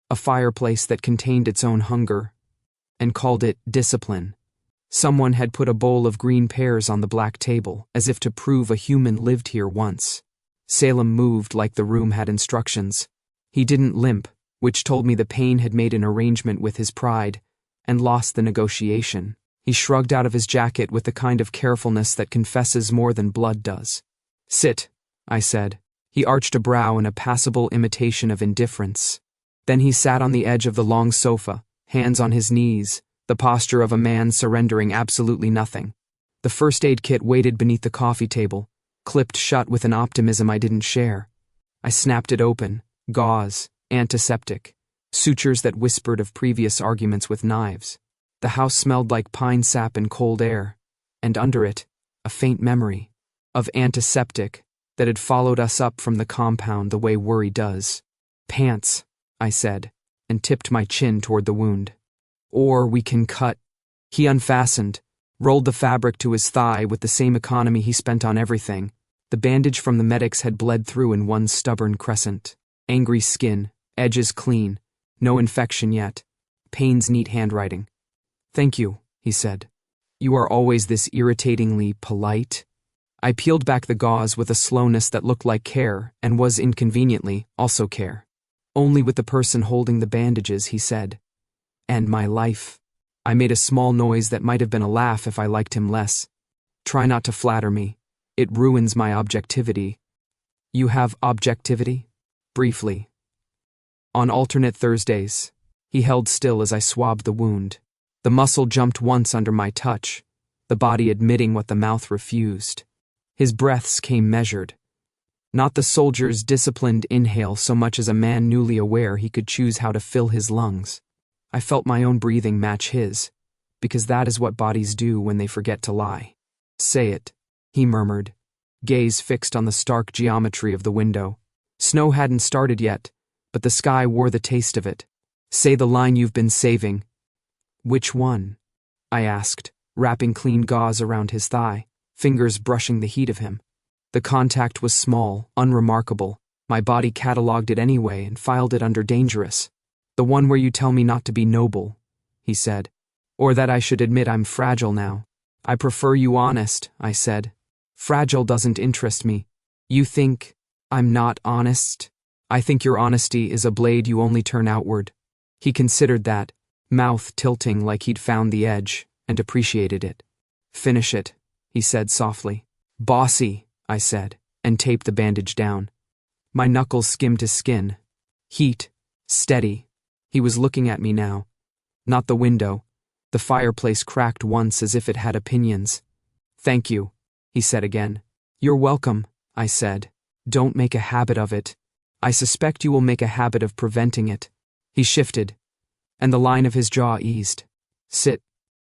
a fireplace that contained its own hunger, and called it discipline. Someone had put a bowl of green pears on the black table, as if to prove a human lived here once. Salem moved like the room had instructions. He didn't limp, which told me the pain had made an arrangement with his pride, and lost the negotiation. He shrugged out of his jacket with the kind of carefulness that confesses more than blood does. Sit, I said. He arched a brow in a passable imitation of indifference. Then he sat on the edge of the long sofa, hands on his knees, the posture of a man surrendering absolutely nothing. The first aid kit waited beneath the coffee table, clipped shut with an optimism I didn't share. I snapped it open, gauze, antiseptic, sutures that whispered of previous arguments with knives. The house smelled like pine sap and cold air, and under it, a faint memory of antiseptic that had followed us up from the compound the way worry does. Pants, I said, and tipped my chin toward the wound. Or we can cut. He unfastened, rolled the fabric to his thigh with the same economy he spent on everything. The bandage from the medics had bled through in one stubborn crescent. Angry skin, edges clean, no infection yet. Payne's neat handwriting. "Thank you," he said. "You are always this irritatingly polite." I peeled back the gauze with a slowness that looked like care and was inconveniently also care. "Only with the person holding the bandages," he said. "And my life." I made a small noise that might have been a laugh if I liked him less. "Try not to flatter me. It ruins my objectivity." "You have objectivity?" "Briefly. On alternate Thursdays." He held still as I swabbed the wound. The muscle jumped once under my touch, the body admitting what the mouth refused. His breaths came measured. Not the soldier's disciplined inhale so much as a man newly aware he could choose how to fill his lungs. I felt my own breathing match his, because that is what bodies do when they forget to lie. "Say it," he murmured, gaze fixed on the stark geometry of the window. Snow hadn't started yet, but the sky wore the taste of it. "Say the line you've been saving." "Which one?" I asked, wrapping clean gauze around his thigh, fingers brushing the heat of him. The contact was small, unremarkable. My body catalogued it anyway and filed it under dangerous. "The one where you tell me not to be noble," he said. "Or that I should admit I'm fragile now." "I prefer you honest," I said. "Fragile doesn't interest me." "You think I'm not honest?" "I think your honesty is a blade you only turn outward." He considered that, mouth tilting like he'd found the edge, and appreciated it. "Finish it," he said softly. "Bossy," I said, and taped the bandage down. My knuckles skimmed his skin. Heat, steady. He was looking at me now. Not the window. The fireplace cracked once as if it had opinions. "Thank you," he said again. "You're welcome," I said. "Don't make a habit of it. I suspect you will make a habit of preventing it." He shifted, and the line of his jaw eased. "Sit.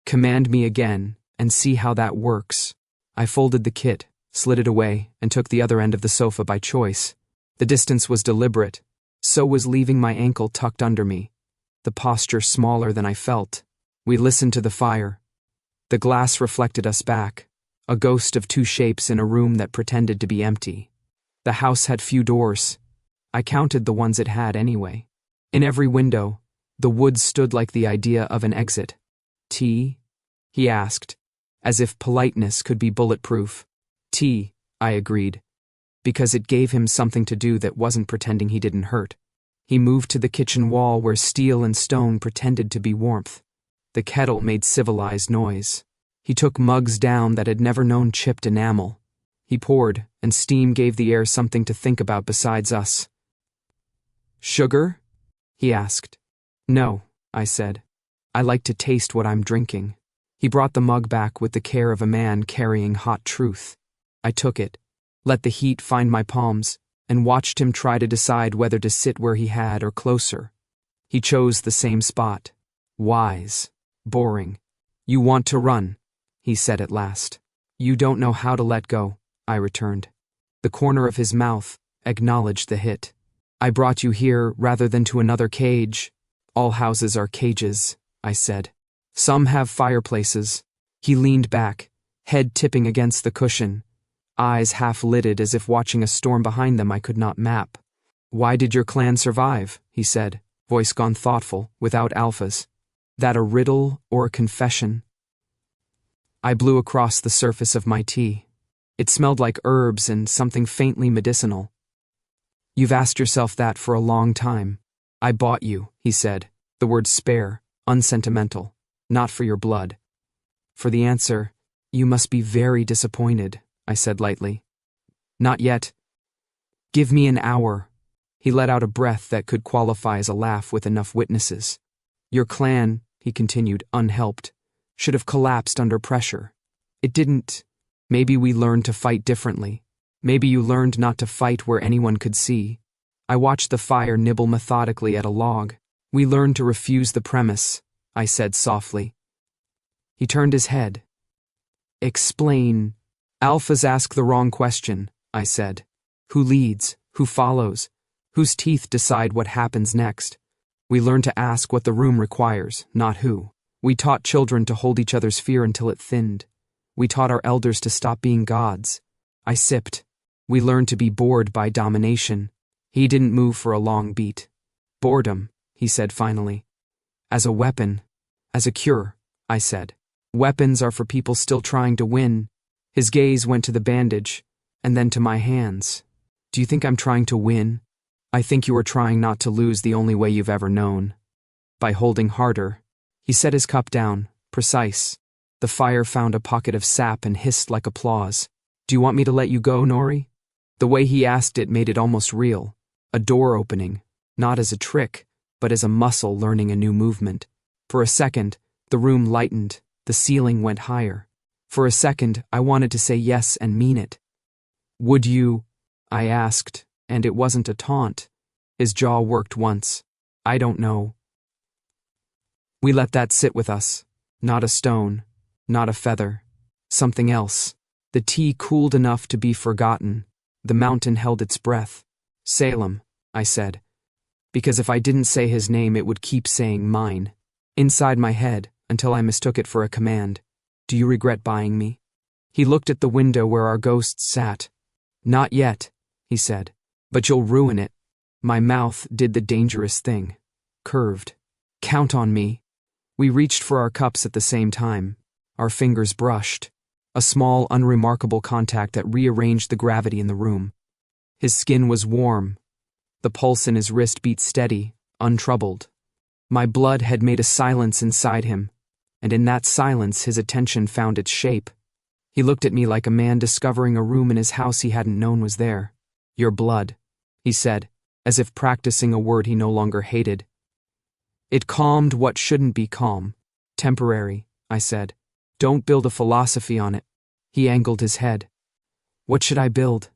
Command me again, and see how that works." I folded the kit, slid it away, and took the other end of the sofa by choice. The distance was deliberate. So was leaving my ankle tucked under me, the posture smaller than I felt. We listened to the fire. The glass reflected us back, a ghost of two shapes in a room that pretended to be empty. The house had few doors. I counted the ones it had anyway. In every window, the wood stood like the idea of an exit. "Tea?" he asked, as if politeness could be bulletproof. "Tea," I agreed, because it gave him something to do that wasn't pretending he didn't hurt. He moved to the kitchen wall where steel and stone pretended to be warmth. The kettle made civilized noise. He took mugs down that had never known chipped enamel. He poured, and steam gave the air something to think about besides us. "Sugar?" he asked. "No," I said. "I like to taste what I'm drinking." He brought the mug back with the care of a man carrying hot truth. I took it, let the heat find my palms, and watched him try to decide whether to sit where he had or closer. He chose the same spot. Wise. Boring. "You want to run," he said at last. "You don't know how to let go," I returned. The corner of his mouth acknowledged the hit. "I brought you here rather than to another cage." "All houses are cages," I said. "Some have fireplaces." He leaned back, head tipping against the cushion, eyes half-lidded as if watching a storm behind them I could not map. "Why did your clan survive?" he said, voice gone thoughtful, without alphas. "That a riddle or a confession?" I blew across the surface of my tea. It smelled like herbs and something faintly medicinal. "You've asked yourself that for a long time." "I bought you," he said, the word spare, unsentimental, "not for your blood." For the answer, "You must be very disappointed," I said lightly. "Not yet." "Give me an hour." He let out a breath that could qualify as a laugh with enough witnesses. "Your clan," he continued, unhelped, "should have collapsed under pressure. It didn't. Maybe we learned to fight differently. Maybe you learned not to fight where anyone could see." I watched the fire nibble methodically at a log. "We learned to refuse the premise," I said softly. He turned his head. "Explain." "Alphas ask the wrong question," I said. "Who leads? Who follows? Whose teeth decide what happens next? We learned to ask what the room requires, not who. We taught children to hold each other's fear until it thinned. We taught our elders to stop being gods. I sipped. We learned to be bored by domination. He didn't move for a long beat. Boredom, he said finally. As a weapon. As a cure, I said. Weapons are for people still trying to win. His gaze went to the bandage, and then to my hands. Do you think I'm trying to win? I think you are trying not to lose the only way you've ever known. By holding harder. He set his cup down, precise. The fire found a pocket of sap and hissed like applause. Do you want me to let you go, Nori? The way he asked it made it almost real. A door opening, not as a trick, but as a muscle learning a new movement. For a second, the room lightened, the ceiling went higher. For a second, I wanted to say yes and mean it. Would you? I asked, and it wasn't a taunt. His jaw worked once. I don't know. We let that sit with us. Not a stone, not a feather. Something else. The tea cooled enough to be forgotten. The mountain held its breath. Salem, I said. Because if I didn't say his name, it would keep saying mine. Inside my head, until I mistook it for a command. Do you regret buying me? He looked at the window where our ghosts sat. Not yet, he said. But you'll ruin it. My mouth did the dangerous thing. Curved. Count on me. We reached for our cups at the same time. Our fingers brushed. A small, unremarkable contact that rearranged the gravity in the room. His skin was warm. The pulse in his wrist beat steady, untroubled. My blood had made a silence inside him, and in that silence his attention found its shape. He looked at me like a man discovering a room in his house he hadn't known was there. Your blood, he said, as if practicing a word he no longer hated. It calmed what shouldn't be calm. Temporary, I said. Don't build a philosophy on it. He angled his head. What should I build?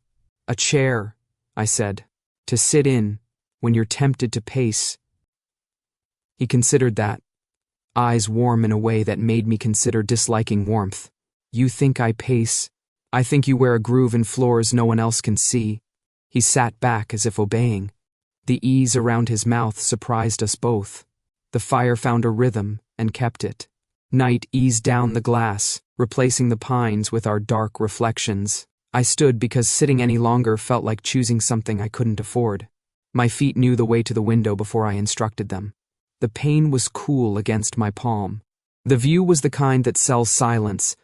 A chair, I said, to sit in when you're tempted to pace. He considered that, eyes warm in a way that made me consider disliking warmth. You think I pace? I think you wear a groove in floors no one else can see. He sat back as if obeying. The ease around his mouth surprised us both. The fire found a rhythm and kept it. Night eased down the glass, replacing the pines with our dark reflections. I stood because sitting any longer felt like choosing something I couldn't afford. My feet knew the way to the window before I instructed them. The pane was cool against my palm. The view was the kind that sells silence,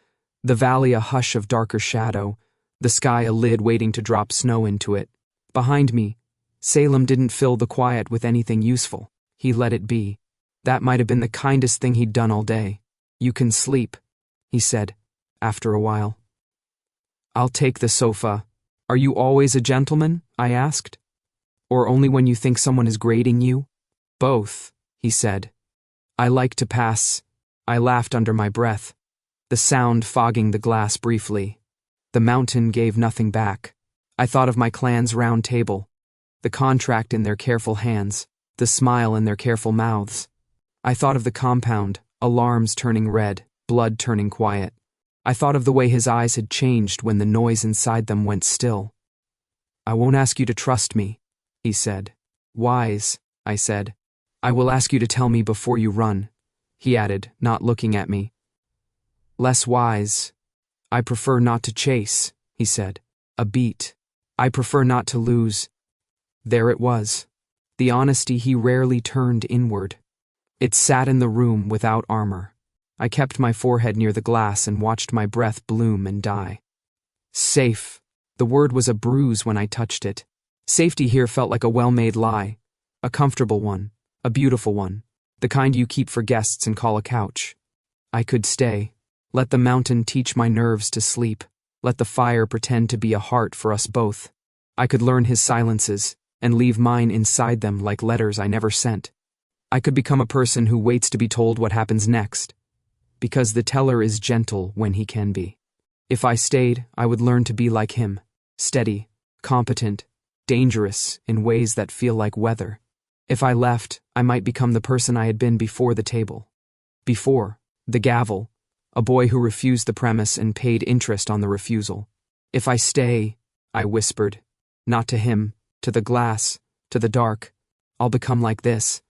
the valley a hush of darker shadow, the sky a lid waiting to drop snow into it. Behind me, Salem didn't fill the quiet with anything useful. He let it be. That might have been the kindest thing he'd done all day. You can sleep, he said, after a while. I'll take the sofa. Are you always a gentleman? I asked. Or only when you think someone is grading you? Both, he said. I like to pass. I laughed under my breath, the sound fogging the glass briefly. The mountain gave nothing back. I thought of my clan's round table, the contract in their careful hands, the smile in their careful mouths. I thought of the compound, alarms turning red, blood turning quiet. I thought of the way his eyes had changed when the noise inside them went still. I won't ask you to trust me, he said. Wise, I said. I will ask you to tell me before you run, he added, not looking at me. Less wise. I prefer not to chase, he said. A beat. I prefer not to lose. There it was. The honesty he rarely turned inward. It sat in the room without armor. I kept my forehead near the glass and watched my breath bloom and die. Safe. The word was a bruise when I touched it. Safety here felt like a well-made lie. A comfortable one. A beautiful one. The kind you keep for guests and call a couch. I could stay. Let the mountain teach my nerves to sleep. Let the fire pretend to be a heart for us both. I could learn his silences and leave mine inside them like letters I never sent. I could become a person who waits to be told what happens next, because the teller is gentle when he can be. If I stayed, I would learn to be like him, steady, competent, dangerous in ways that feel like weather. If I left, I might become the person I had been before the table. Before, the gavel, a boy who refused the premise and paid interest on the refusal. If I stay, I whispered, not to him, to the glass, to the dark, I'll become like this.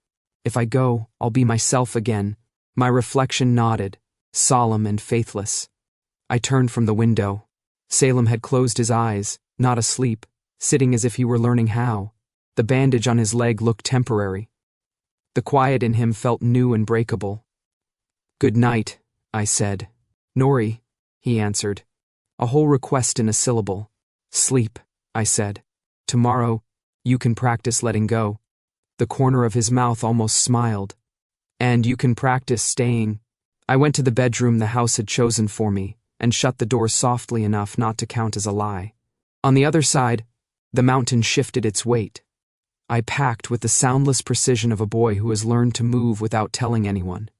If I go, I'll be myself again. My reflection nodded, solemn and faithless. I turned from the window. Salem had closed his eyes, not asleep, sitting as if he were learning how. The bandage on his leg looked temporary. The quiet in him felt new and breakable. "Good night," I said. "Nori," he answered. A whole request in a syllable. "Sleep," I said. "Tomorrow, you can practice letting go." The corner of his mouth almost smiled. "And you can practice staying." I went to the bedroom the house had chosen for me and shut the door softly enough not to count as a lie. On the other side, the mountain shifted its weight. I packed with the soundless precision of a boy who has learned to move without telling anyone.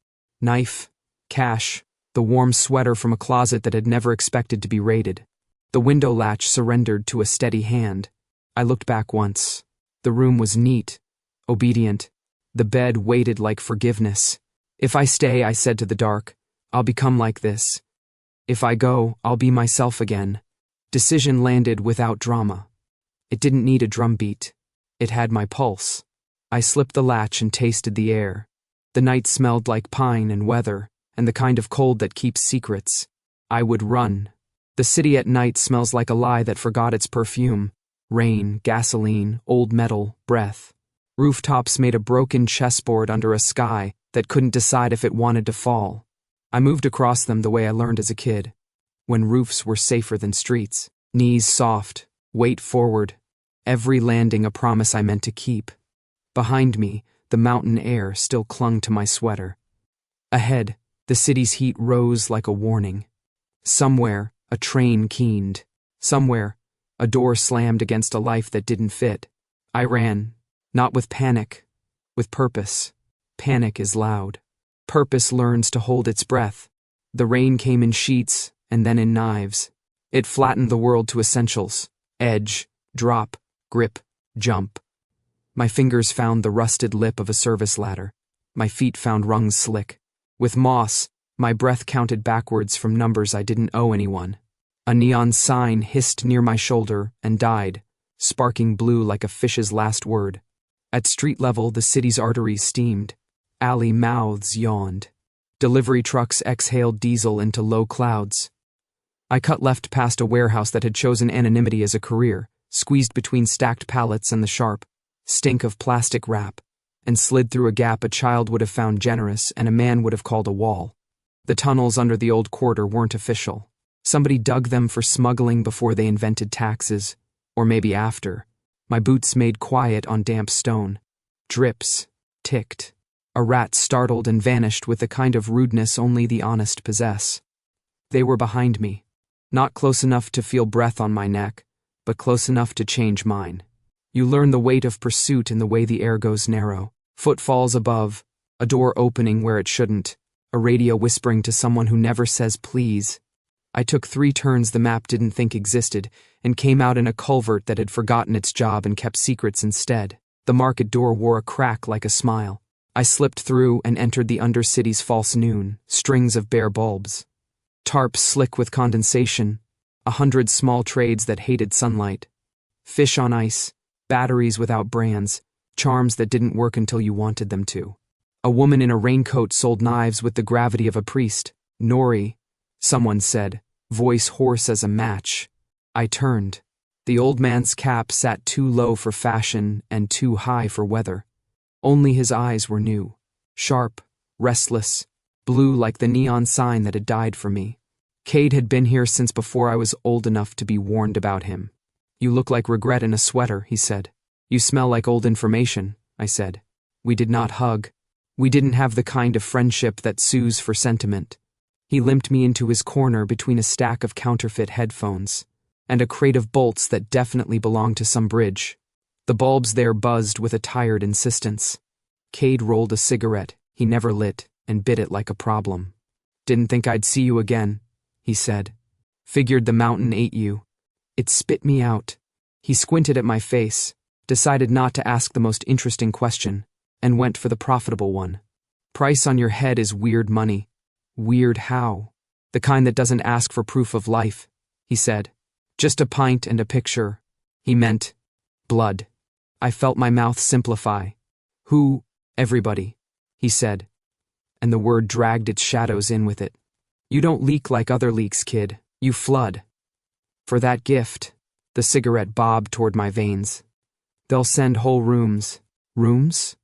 Knife, cash, the warm sweater from a closet that had never expected to be raided. The window latch surrendered to a steady hand. I looked back once. The room was neat, obedient. The bed waited like forgiveness. If I stay, I said to the dark, I'll become like this. If I go, I'll be myself again. Decision landed without drama. It didn't need a drumbeat. It had my pulse. I slipped the latch and tasted the air. The night smelled like pine and weather, and the kind of cold that keeps secrets. I would run. The city at night smells like a lie that forgot its perfume. Rain, gasoline, old metal, breath. Rooftops made a broken chessboard under a sky that couldn't decide if it wanted to fall. I moved across them the way I learned as a kid, when roofs were safer than streets. Knees soft, weight forward. Every landing a promise I meant to keep. Behind me, the mountain air still clung to my sweater. Ahead, the city's heat rose like a warning. Somewhere, a train keened. Somewhere, a door slammed against a life that didn't fit. I ran, not with panic, with purpose. Panic is loud. Purpose learns to hold its breath. The rain came in sheets and then in knives. It flattened the world to essentials. Edge, drop, grip, jump. My fingers found the rusted lip of a service ladder. My feet found rungs slick. With moss, my breath counted backwards from numbers I didn't owe anyone. A neon sign hissed near my shoulder and died, sparking blue like a fish's last word. At street level, the city's arteries steamed. Alley mouths yawned. Delivery trucks exhaled diesel into low clouds. I cut left past a warehouse that had chosen anonymity as a career, squeezed between stacked pallets and the sharp stink of plastic wrap, and slid through a gap a child would have found generous and a man would have called a wall. The tunnels under the old quarter weren't official. Somebody dug them for smuggling before they invented taxes, or maybe after. My boots made quiet on damp stone. Drips ticked. A rat startled and vanished with the kind of rudeness only the honest possess. They were behind me. Not close enough to feel breath on my neck, but close enough to change mine. You learn the weight of pursuit in the way the air goes narrow. Footfalls above, a door opening where it shouldn't, a radio whispering to someone who never says please. I took 3 turns the map didn't think existed and came out in a culvert that had forgotten its job and kept secrets instead. The market door wore a crack like a smile. I slipped through and entered the undercity's false noon, strings of bare bulbs. Tarps slick with condensation, 100 small trades that hated sunlight. Fish on ice, batteries without brands, charms that didn't work until you wanted them to. A woman in a raincoat sold knives with the gravity of a priest. Nori, someone said, voice hoarse as a match. I turned. The old man's cap sat too low for fashion and too high for weather. Only his eyes were new, sharp, restless, blue like the neon sign that had died for me. Cade had been here since before I was old enough to be warned about him. You look like regret in a sweater, he said. You smell like old information, I said. We did not hug. We didn't have the kind of friendship that sues for sentiment. He limped me into his corner between a stack of counterfeit headphones and a crate of bolts that definitely belonged to some bridge. The bulbs there buzzed with a tired insistence. Cade rolled a cigarette he never lit and bit it like a problem. Didn't think I'd see you again, he said. Figured the mountain ate you. It spit me out. He squinted at my face, decided not to ask the most interesting question, and went for the profitable one. Price on your head is weird money. Weird how? The kind that doesn't ask for proof of life, he said. Just a pint and a picture. He meant blood. I felt my mouth simplify. Who? Everybody. he said, and the word dragged its shadows in with it. You don't leak like other leaks, kid. You flood. For that gift, the cigarette bobbed toward my veins. They'll send whole rooms. Rooms?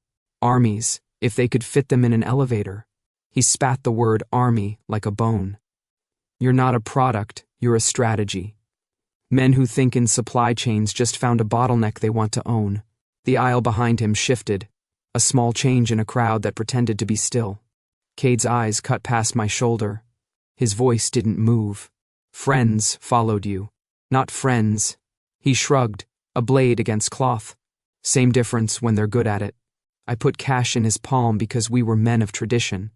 Armies, if they could fit them in an elevator. He spat the word army like a bone. You're not a product, you're a strategy. Men who think in supply chains just found a bottleneck they want to own. The aisle behind him shifted, a small change in a crowd that pretended to be still. Cade's eyes cut past my shoulder. His voice didn't move. Friends followed you. Not friends. He shrugged, a blade against cloth. Same difference when they're good at it. I put cash in his palm because we were men of tradition.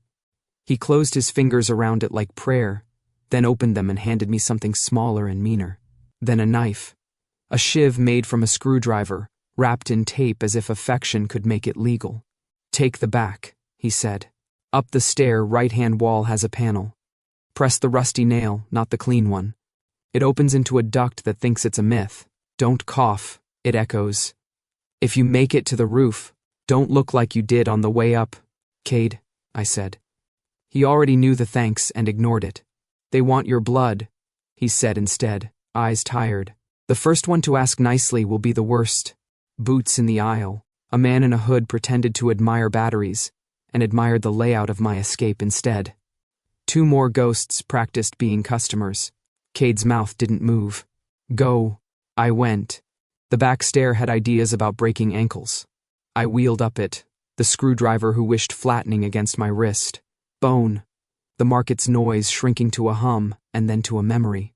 He closed his fingers around it like prayer, then opened them and handed me something smaller and meaner. Then a knife. A shiv made from a screwdriver, wrapped in tape as if affection could make it legal. Take the back, he said. Up the stair, right-hand wall has a panel. Press the rusty nail, not the clean one. It opens into a duct that thinks it's a myth. Don't cough, it echoes. If you make it to the roof, don't look like you did on the way up. Cade, I said. He already knew the thanks and ignored it. They want your blood, he said instead, eyes tired. The first one to ask nicely will be the worst. Boots in the aisle. A man in a hood pretended to admire batteries, and admired the layout of my escape instead. 2 more ghosts practiced being customers. Cade's mouth didn't move. Go. I went. The back stair had ideas about breaking ankles. I wheeled up it, the screwdriver who wished flattening against my wrist. Bone. The market's noise shrinking to a hum, and then to a memory.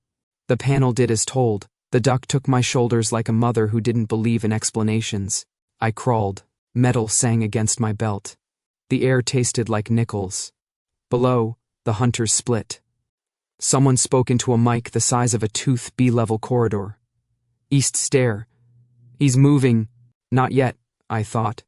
The panel did as told. The duck took my shoulders like a mother who didn't believe in explanations. I crawled. Metal sang against my belt. The air tasted like nickels. Below, the hunters split. Someone spoke into a mic the size of a tooth B-level corridor. East stair. He's moving. Not yet, I thought.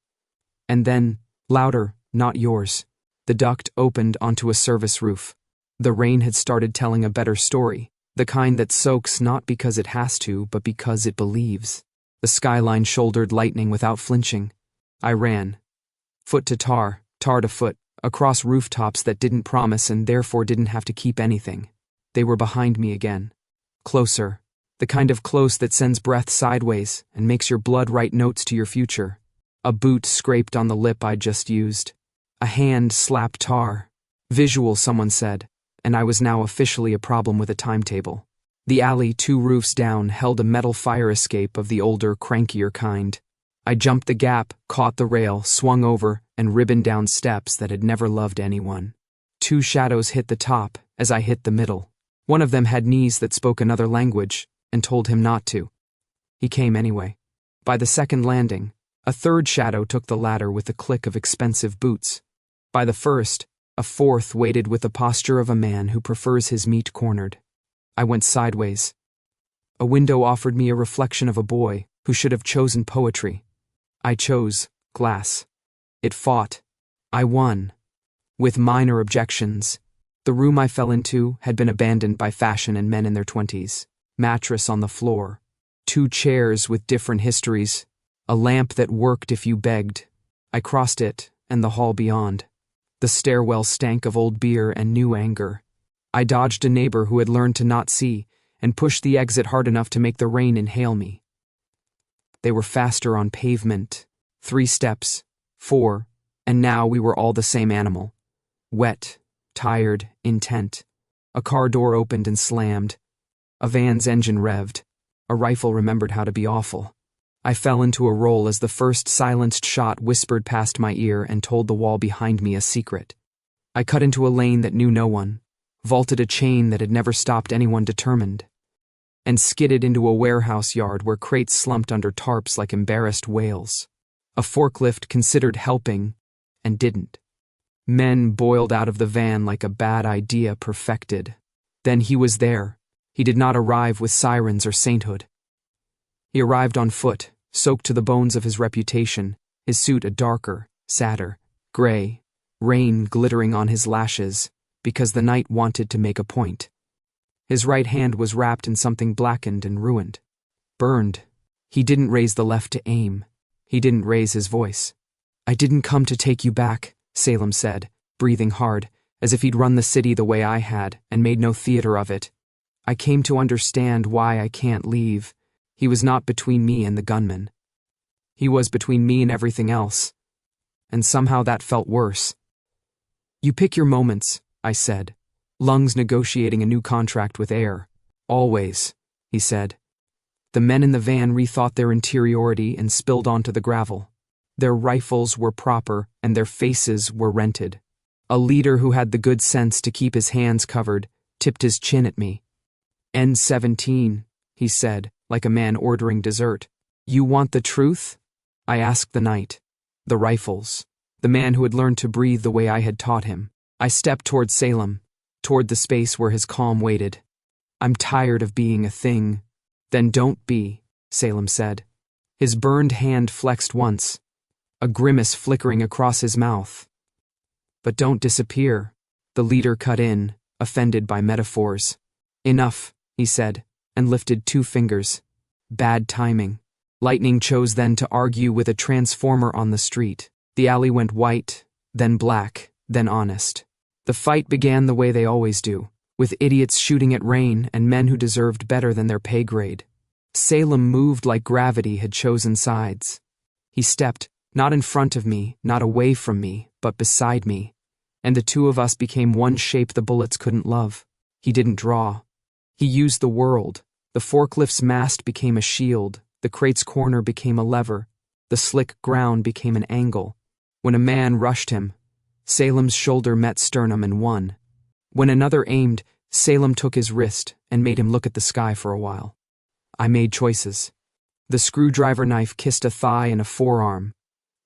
And then, louder, not yours. The duct opened onto a service roof. The rain had started telling a better story, the kind that soaks not because it has to, but because it believes. The skyline shouldered lightning without flinching. I ran. Foot to tar to foot, across rooftops that didn't promise and therefore didn't have to keep anything. They were behind me again. Closer. The kind of close that sends breath sideways and makes your blood write notes to your future. A boot scraped on the lip I'd just used. A hand slapped tar. Visual, someone said, and I was now officially a problem with a timetable. The alley 2 roofs down held a metal fire escape of the older, crankier kind. I jumped the gap, caught the rail, swung over, and ribboned down steps that had never loved anyone. 2 shadows hit the top as I hit the middle. One of them had knees that spoke another language and told him not to. He came anyway. By the second landing, a 3rd shadow took the ladder with the click of expensive boots. By the first, a 4th waited with the posture of a man who prefers his meat cornered. I went sideways. A window offered me a reflection of a boy who should have chosen poetry. I chose glass. It fought. I won. With minor objections. The room I fell into had been abandoned by fashion and men in their 20s. Mattress on the floor. 2 chairs with different histories. A lamp that worked if you begged. I crossed it and the hall beyond. The stairwell stank of old beer and new anger. I dodged a neighbor who had learned to not see and pushed the exit hard enough to make the rain inhale me. They were faster on pavement. 3 steps, 4, and now we were all the same animal. Wet, tired, intent. A car door opened and slammed. A van's engine revved. A rifle remembered how to be awful. I fell into a roll as the first silenced shot whispered past my ear and told the wall behind me a secret. I cut into a lane that knew no one, vaulted a chain that had never stopped anyone determined, and skidded into a warehouse yard where crates slumped under tarps like embarrassed whales. A forklift considered helping, and didn't. Men boiled out of the van like a bad idea perfected. Then he was there. He did not arrive with sirens or sainthood. He arrived on foot, soaked to the bones of his reputation, his suit a darker, sadder, gray, rain glittering on his lashes, because the night wanted to make a point. His right hand was wrapped in something blackened and ruined. Burned. He didn't raise the left to aim. He didn't raise his voice. I didn't come to take you back, Salem said, breathing hard, as if he'd run the city the way I had and made no theater of it. I came to understand why I can't leave. He was not between me and the gunman. He was between me and everything else. And somehow that felt worse. You pick your moments, I said. Lungs negotiating a new contract with air. Always, he said. The men in the van rethought their interiority and spilled onto the gravel. Their rifles were proper and their faces were rented. A leader who had the good sense to keep his hands covered tipped his chin at me. N17, he said, like a man ordering dessert. You want the truth? I asked the knight. The rifles. The man who had learned to breathe the way I had taught him. I stepped toward Salem, toward the space where his calm waited. I'm tired of being a thing. Then don't be, Salem said. His burned hand flexed once, a grimace flickering across his mouth. But don't disappear, the leader cut in, offended by metaphors. Enough, he said, and lifted 2 fingers. Bad timing. Lightning chose then to argue with a transformer on the street. The alley went white, then black, then honest. The fight began the way they always do, with idiots shooting at rain and men who deserved better than their pay grade. Salem moved like gravity had chosen sides. He stepped, not in front of me, not away from me, but beside me, and the two of us became one shape the bullets couldn't love. He didn't draw. He used the world. The forklift's mast became a shield, the crate's corner became a lever, the slick ground became an angle. When a man rushed him, Salem's shoulder met sternum and won. When another aimed, Salem took his wrist and made him look at the sky for a while. I made choices. The screwdriver knife kissed a thigh and a forearm.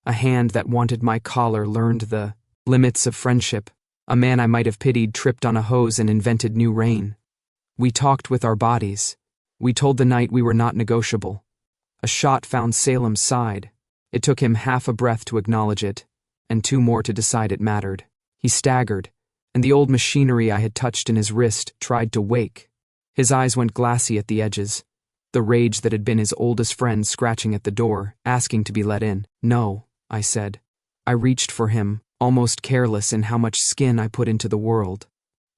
A hand that wanted my collar learned the limits of friendship. A man I might have pitied tripped on a hose and invented new rain. We talked with our bodies. We told the night we were not negotiable. A shot found Salem's side. It took him half a breath to acknowledge it, and 2 more to decide it mattered. He staggered, and the old machinery I had touched in his wrist tried to wake. His eyes went glassy at the edges, the rage that had been his oldest friend scratching at the door, asking to be let in. No, I said. I reached for him, almost careless in how much skin I put into the world.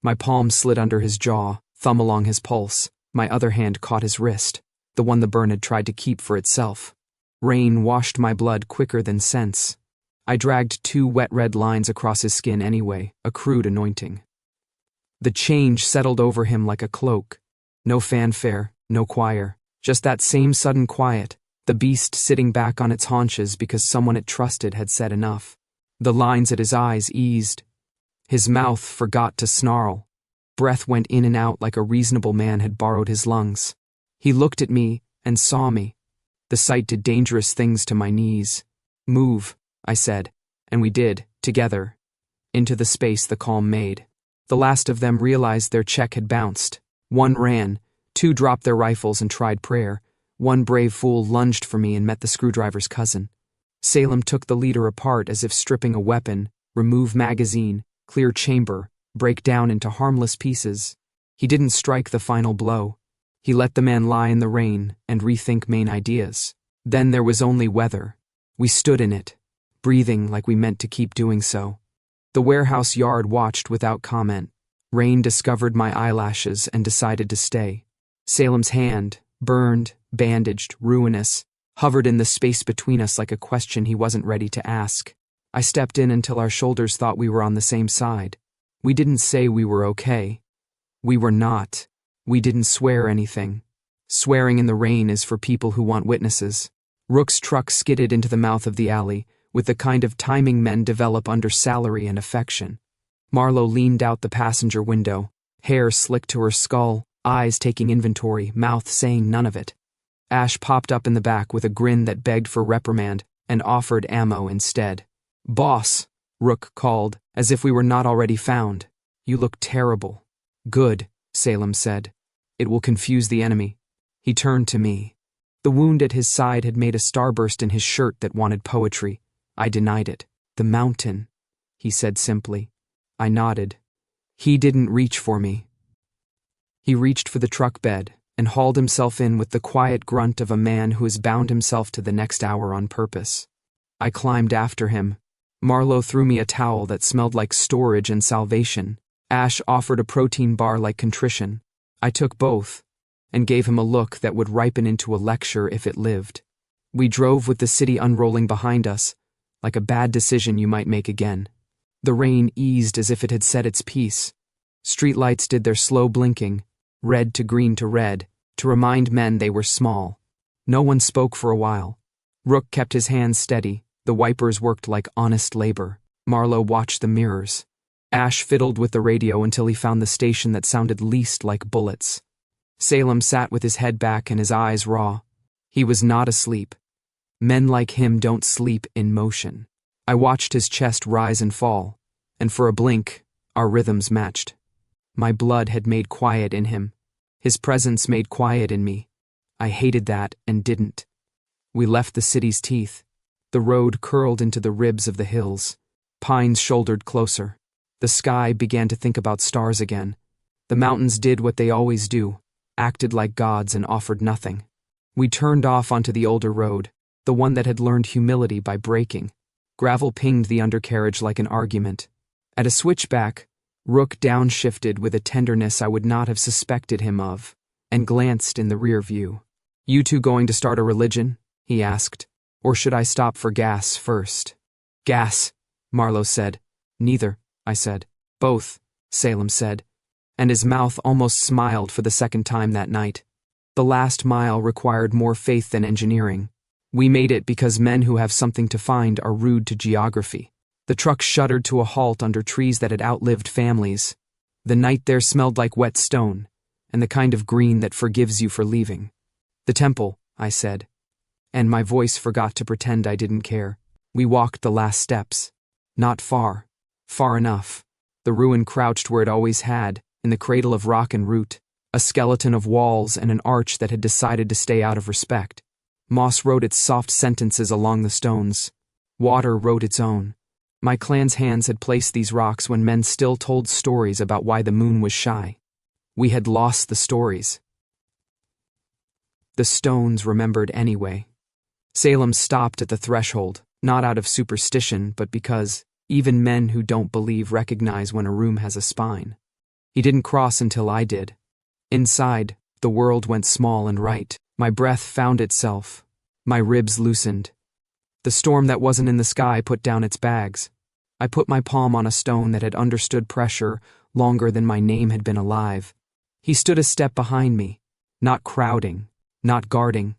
My palm slid under his jaw, thumb along his pulse. My other hand caught his wrist, the one the burn had tried to keep for itself. Rain washed my blood quicker than sense. I dragged 2 wet red lines across his skin anyway, a crude anointing. The change settled over him like a cloak. No fanfare, no choir, just that same sudden quiet, the beast sitting back on its haunches because someone it trusted had said enough. The lines at his eyes eased. His mouth forgot to snarl. Breath went in and out like a reasonable man had borrowed his lungs. He looked at me and saw me. The sight did dangerous things to my knees. Move, I said, and we did, together, into the space the calm made. The last of them realized their check had bounced. 1 ran, 2 dropped their rifles and tried prayer. 1 brave fool lunged for me and met the screwdriver's cousin. Salem took the leader apart as if stripping a weapon, remove magazine, clear chamber, break down into harmless pieces. He didn't strike the final blow. He let the man lie in the rain and rethink main ideas. Then there was only weather. We stood in it, breathing like we meant to keep doing so. The warehouse yard watched without comment. Rain discovered my eyelashes and decided to stay. Salem's hand, burned, bandaged, ruinous, hovered in the space between us like a question he wasn't ready to ask. I stepped in until our shoulders thought we were on the same side. We didn't say we were okay. We were not. We didn't swear anything. Swearing in the rain is for people who want witnesses. Rook's truck skidded into the mouth of the alley, with the kind of timing men develop under salary and affection. Marlowe leaned out the passenger window, hair slicked to her skull, eyes taking inventory, mouth saying none of it. Ash popped up in the back with a grin that begged for reprimand and offered ammo instead. "Boss," Rook called, as if we were not already found. "You look terrible." "Good," Salem said. "It will confuse the enemy." He turned to me. The wound at his side had made a starburst in his shirt that wanted poetry. I denied it. "The mountain," he said simply. I nodded. He didn't reach for me. He reached for the truck bed and hauled himself in with the quiet grunt of a man who has bound himself to the next hour on purpose. I climbed after him, Marlowe threw me a towel that smelled like storage and salvation. Ash offered a protein bar like contrition. I took both, and gave him a look that would ripen into a lecture if it lived. We drove with the city unrolling behind us, like a bad decision you might make again. The rain eased as if it had said its piece. Streetlights did their slow blinking, red to green to red, to remind men they were small. No one spoke for a while. Rook kept his hands steady. The wipers worked like honest labor. Marlowe watched the mirrors. Ash fiddled with the radio until he found the station that sounded least like bullets. Salem sat with his head back and his eyes raw. He was not asleep. Men like him don't sleep in motion. I watched his chest rise and fall, and for a blink, our rhythms matched. My blood had made quiet in him. His presence made quiet in me. I hated that and didn't. We left the city's teeth. The road curled into the ribs of the hills. Pines shouldered closer. The sky began to think about stars again. The mountains did what they always do, acted like gods and offered nothing. We turned off onto the older road, the one that had learned humility by braking. Gravel pinged the undercarriage like an argument. At a switchback, Rook downshifted with a tenderness I would not have suspected him of, and glanced in the rear view. "You two going to start a religion?" he asked. "Or should I stop for gas first?" "Gas," Marlowe said. "Neither," I said. "Both," Salem said. And his mouth almost smiled for the second time that night. The last mile required more faith than engineering. We made it because men who have something to find are rude to geography. The truck shuddered to a halt under trees that had outlived families. The night there smelled like wet stone, and the kind of green that forgives you for leaving. "The temple," I said, and my voice forgot to pretend I didn't care. We walked the last steps. Not far. Far enough. The ruin crouched where it always had, in the cradle of rock and root, a skeleton of walls and an arch that had decided to stay out of respect. Moss wrote its soft sentences along the stones. Water wrote its own. My clan's hands had placed these rocks when men still told stories about why the moon was shy. We had lost the stories. The stones remembered anyway. Salem stopped at the threshold, not out of superstition, but because even men who don't believe recognize when a room has a spine. He didn't cross until I did. Inside, the world went small and right. My breath found itself. My ribs loosened. The storm that wasn't in the sky put down its bags. I put my palm on a stone that had understood pressure longer than my name had been alive. He stood a step behind me, not crowding, not guarding,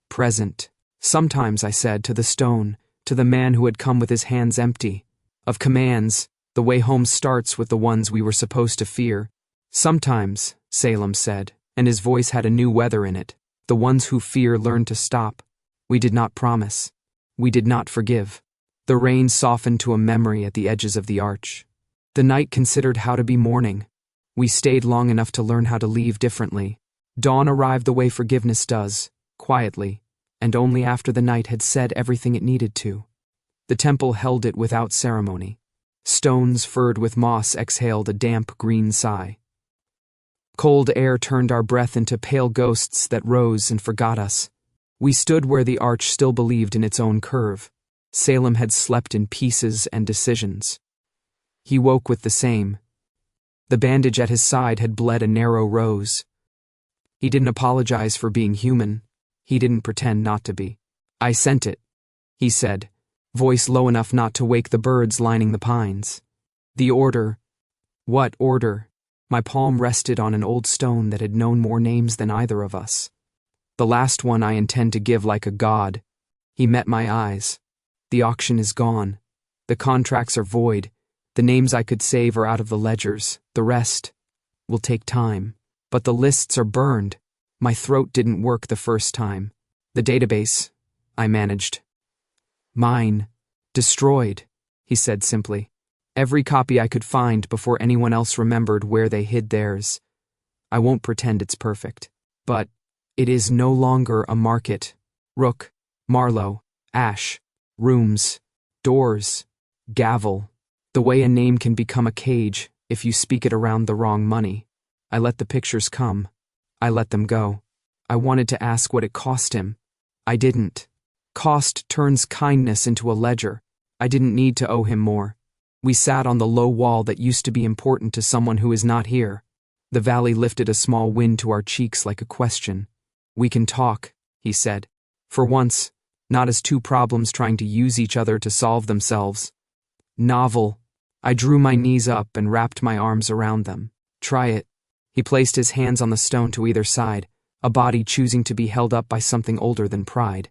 present. "Sometimes," I said to the stone, to the man who had come with his hands empty, of commands, the way home starts with the ones we were supposed to fear. "Sometimes," Salem said, and his voice had a new weather in it, "the ones who fear learn to stop. We did not promise. We did not forgive." The rain softened to a memory at the edges of the arch. The night considered how to be mourning. We stayed long enough to learn how to leave differently. Dawn arrived the way forgiveness does, quietly, and only after the night had said everything it needed to. The temple held it without ceremony. Stones furred with moss exhaled a damp green sigh. Cold air turned our breath into pale ghosts that rose and forgot us. We stood where the arch still believed in its own curve. Salem had slept in pieces and decisions. He woke with the same. The bandage at his side had bled a narrow rose. He didn't apologize for being human. He didn't pretend not to be. "I sent it," he said, voice low enough not to wake the birds lining the pines. "The order." "What order?" My palm rested on an old stone that had known more names than either of us. "The last one I intend to give like a god." He met my eyes. "The auction is gone. The contracts are void. The names I could save are out of the ledgers. The rest will take time. But the lists are burned." My throat didn't work the first time. "The database," I managed. "Mine. Destroyed," he said simply. "Every copy I could find before anyone else remembered where they hid theirs. I won't pretend it's perfect. But it is no longer a market. Rook, Marlowe, Ash, rooms, doors, gavel. The way a name can become a cage if you speak it around the wrong money. I let the pictures come. I let them go. I wanted to ask what it cost him. I didn't. Cost turns kindness into a ledger. I didn't need to owe him more. We sat on the low wall that used to be important to someone who is not here. The valley lifted a small wind to our cheeks like a question. We can talk, he said. For once, not as two problems trying to use each other to solve themselves. Novel. I drew my knees up and wrapped my arms around them. Try it. He placed his hands on the stone to either side, a body choosing to be held up by something older than pride.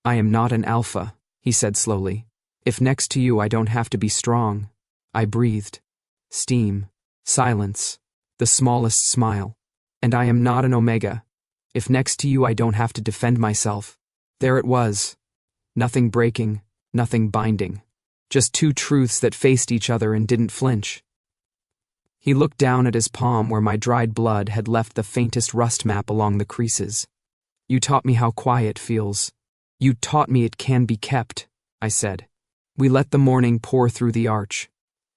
I am not an alpha, he said slowly. If next to you I don't have to be strong. I breathed. Steam. Silence. The smallest smile. And I am not an omega. If next to you I don't have to defend myself. There it was. Nothing breaking, nothing binding. Just two truths that faced each other and didn't flinch. He looked down at his palm where my dried blood had left the faintest rust map along the creases. You taught me how quiet feels. You taught me it can be kept, I said. We let the morning pour through the arch.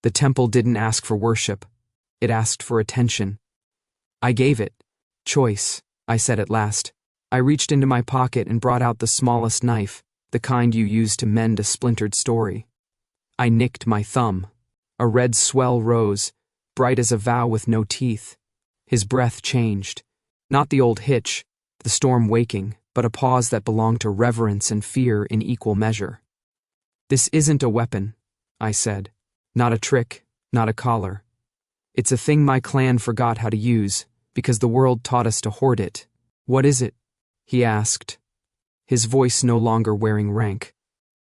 The temple didn't ask for worship. It asked for attention. I gave it. Choice, I said at last. I reached into my pocket and brought out the smallest knife, the kind you use to mend a splintered story. I nicked my thumb. A red swell rose, bright as a vow with no teeth. His breath changed. Not the old hitch, the storm waking, but a pause that belonged to reverence and fear in equal measure. This isn't a weapon, I said. Not a trick, not a collar. It's a thing my clan forgot how to use, because the world taught us to hoard it. What is it? He asked, his voice no longer wearing rank.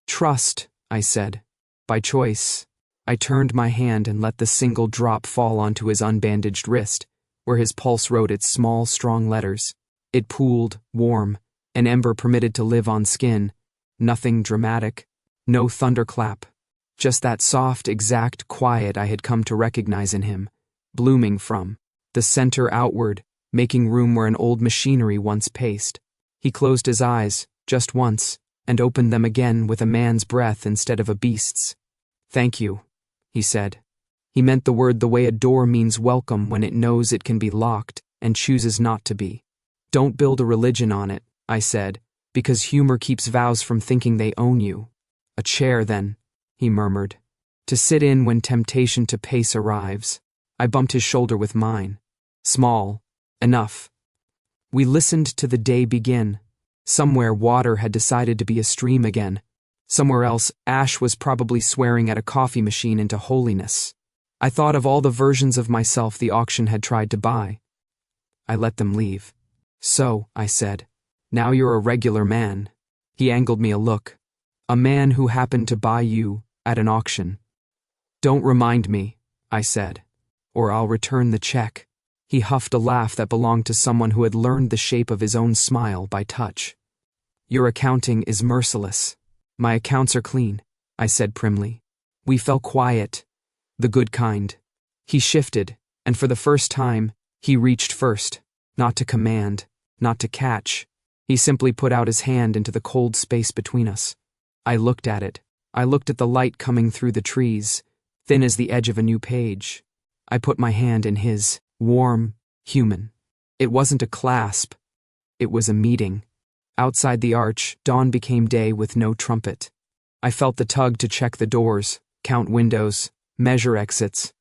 Trust, I said. By choice. I turned my hand and let the single drop fall onto his unbandaged wrist, where his pulse wrote its small, strong letters. It pooled, warm, an ember permitted to live on skin. Nothing dramatic, no thunderclap. Just that soft, exact quiet I had come to recognize in him, blooming from the center outward, making room where an old machinery once paced. He closed his eyes, just once, and opened them again with a man's breath instead of a beast's. Thank you, he said. He meant the word the way a door means welcome when it knows it can be locked and chooses not to be. Don't build a religion on it, I said, because humor keeps vows from thinking they own you. A chair, then, he murmured, to sit in when temptation to pace arrives. I bumped his shoulder with mine. Small. Enough. We listened to the day begin. Somewhere water had decided to be a stream again. Somewhere else, Ash was probably swearing at a coffee machine into holiness. I thought of all the versions of myself the auction had tried to buy. I let them leave. So, I said, now you're a regular man. He angled me a look. A man who happened to buy you at an auction. Don't remind me, I said, or I'll return the check. He huffed a laugh that belonged to someone who had learned the shape of his own smile by touch. Your accounting is merciless. My accounts are clean, I said primly. We fell quiet. The good kind. He shifted, and for the first time, he reached first, not to command, not to catch. He simply put out his hand into the cold space between us. I looked at it. I looked at the light coming through the trees, thin as the edge of a new page. I put my hand in his, warm, human. It wasn't a clasp. It was a meeting. Outside the arch, dawn became day with no trumpet. I felt the tug to check the doors, count windows, measure exits.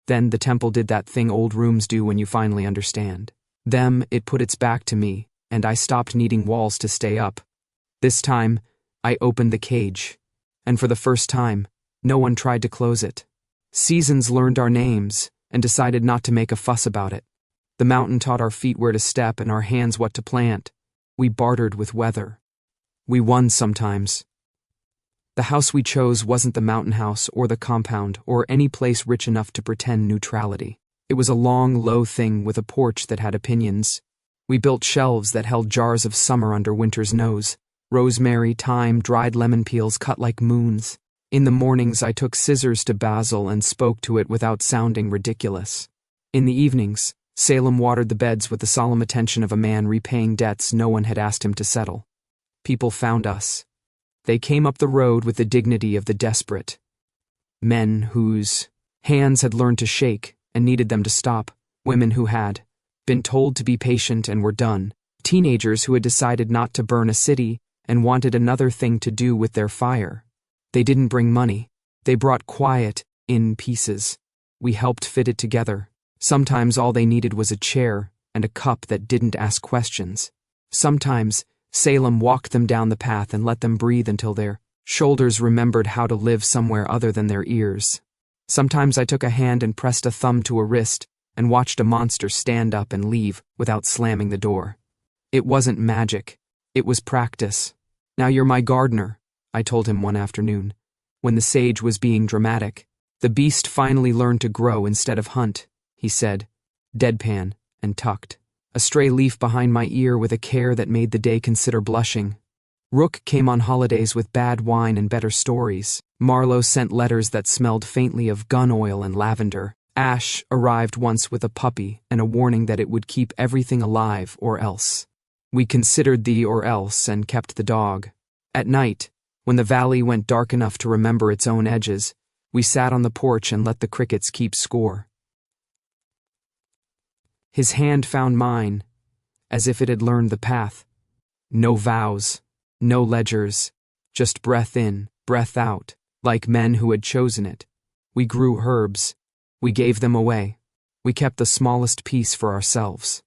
Then the temple did that thing old rooms do when you finally understand. It put its back to me, and I stopped needing walls to stay up. This time, I opened the cage. And for the first time, no one tried to close it. Seasons learned our names and decided not to make a fuss about it. The mountain taught our feet where to step and our hands what to plant. We bartered with weather. We won sometimes. The house we chose wasn't the mountain house or the compound or any place rich enough to pretend neutrality. It was a long, low thing with a porch that had opinions. We built shelves that held jars of summer under winter's nose. Rosemary, thyme, dried lemon peels cut like moons. In the mornings I took scissors to basil and spoke to it without sounding ridiculous. In the evenings, Salem watered the beds with the solemn attention of a man repaying debts no one had asked him to settle. People found us. They came up the road with the dignity of the desperate. Men whose hands had learned to shake and needed them to stop. Women who had been told to be patient and were done. Teenagers who had decided not to burn a city and wanted another thing to do with their fire. They didn't bring money. They brought quiet in pieces. We helped fit it together. Sometimes all they needed was a chair and a cup that didn't ask questions. Sometimes Salem walked them down the path and let them breathe until their shoulders remembered how to live somewhere other than their ears. Sometimes I took a hand and pressed a thumb to a wrist and watched a monster stand up and leave without slamming the door. It wasn't magic. It was practice. "Now you're my gardener," I told him one afternoon, when the sage was being dramatic. "The beast finally learned to grow instead of hunt," he said, deadpan and tucked, a stray leaf behind my ear with a care that made the day consider blushing. Rook came on holidays with bad wine and better stories. Marlowe sent letters that smelled faintly of gun oil and lavender. Ash arrived once with a puppy and a warning that it would keep everything alive or else. We considered the or else and kept the dog. At night, when the valley went dark enough to remember its own edges, we sat on the porch and let the crickets keep score. His hand found mine, as if it had learned the path. No vows, no ledgers, just breath in, breath out, like men who had chosen it. We grew herbs. We gave them away. We kept the smallest piece for ourselves.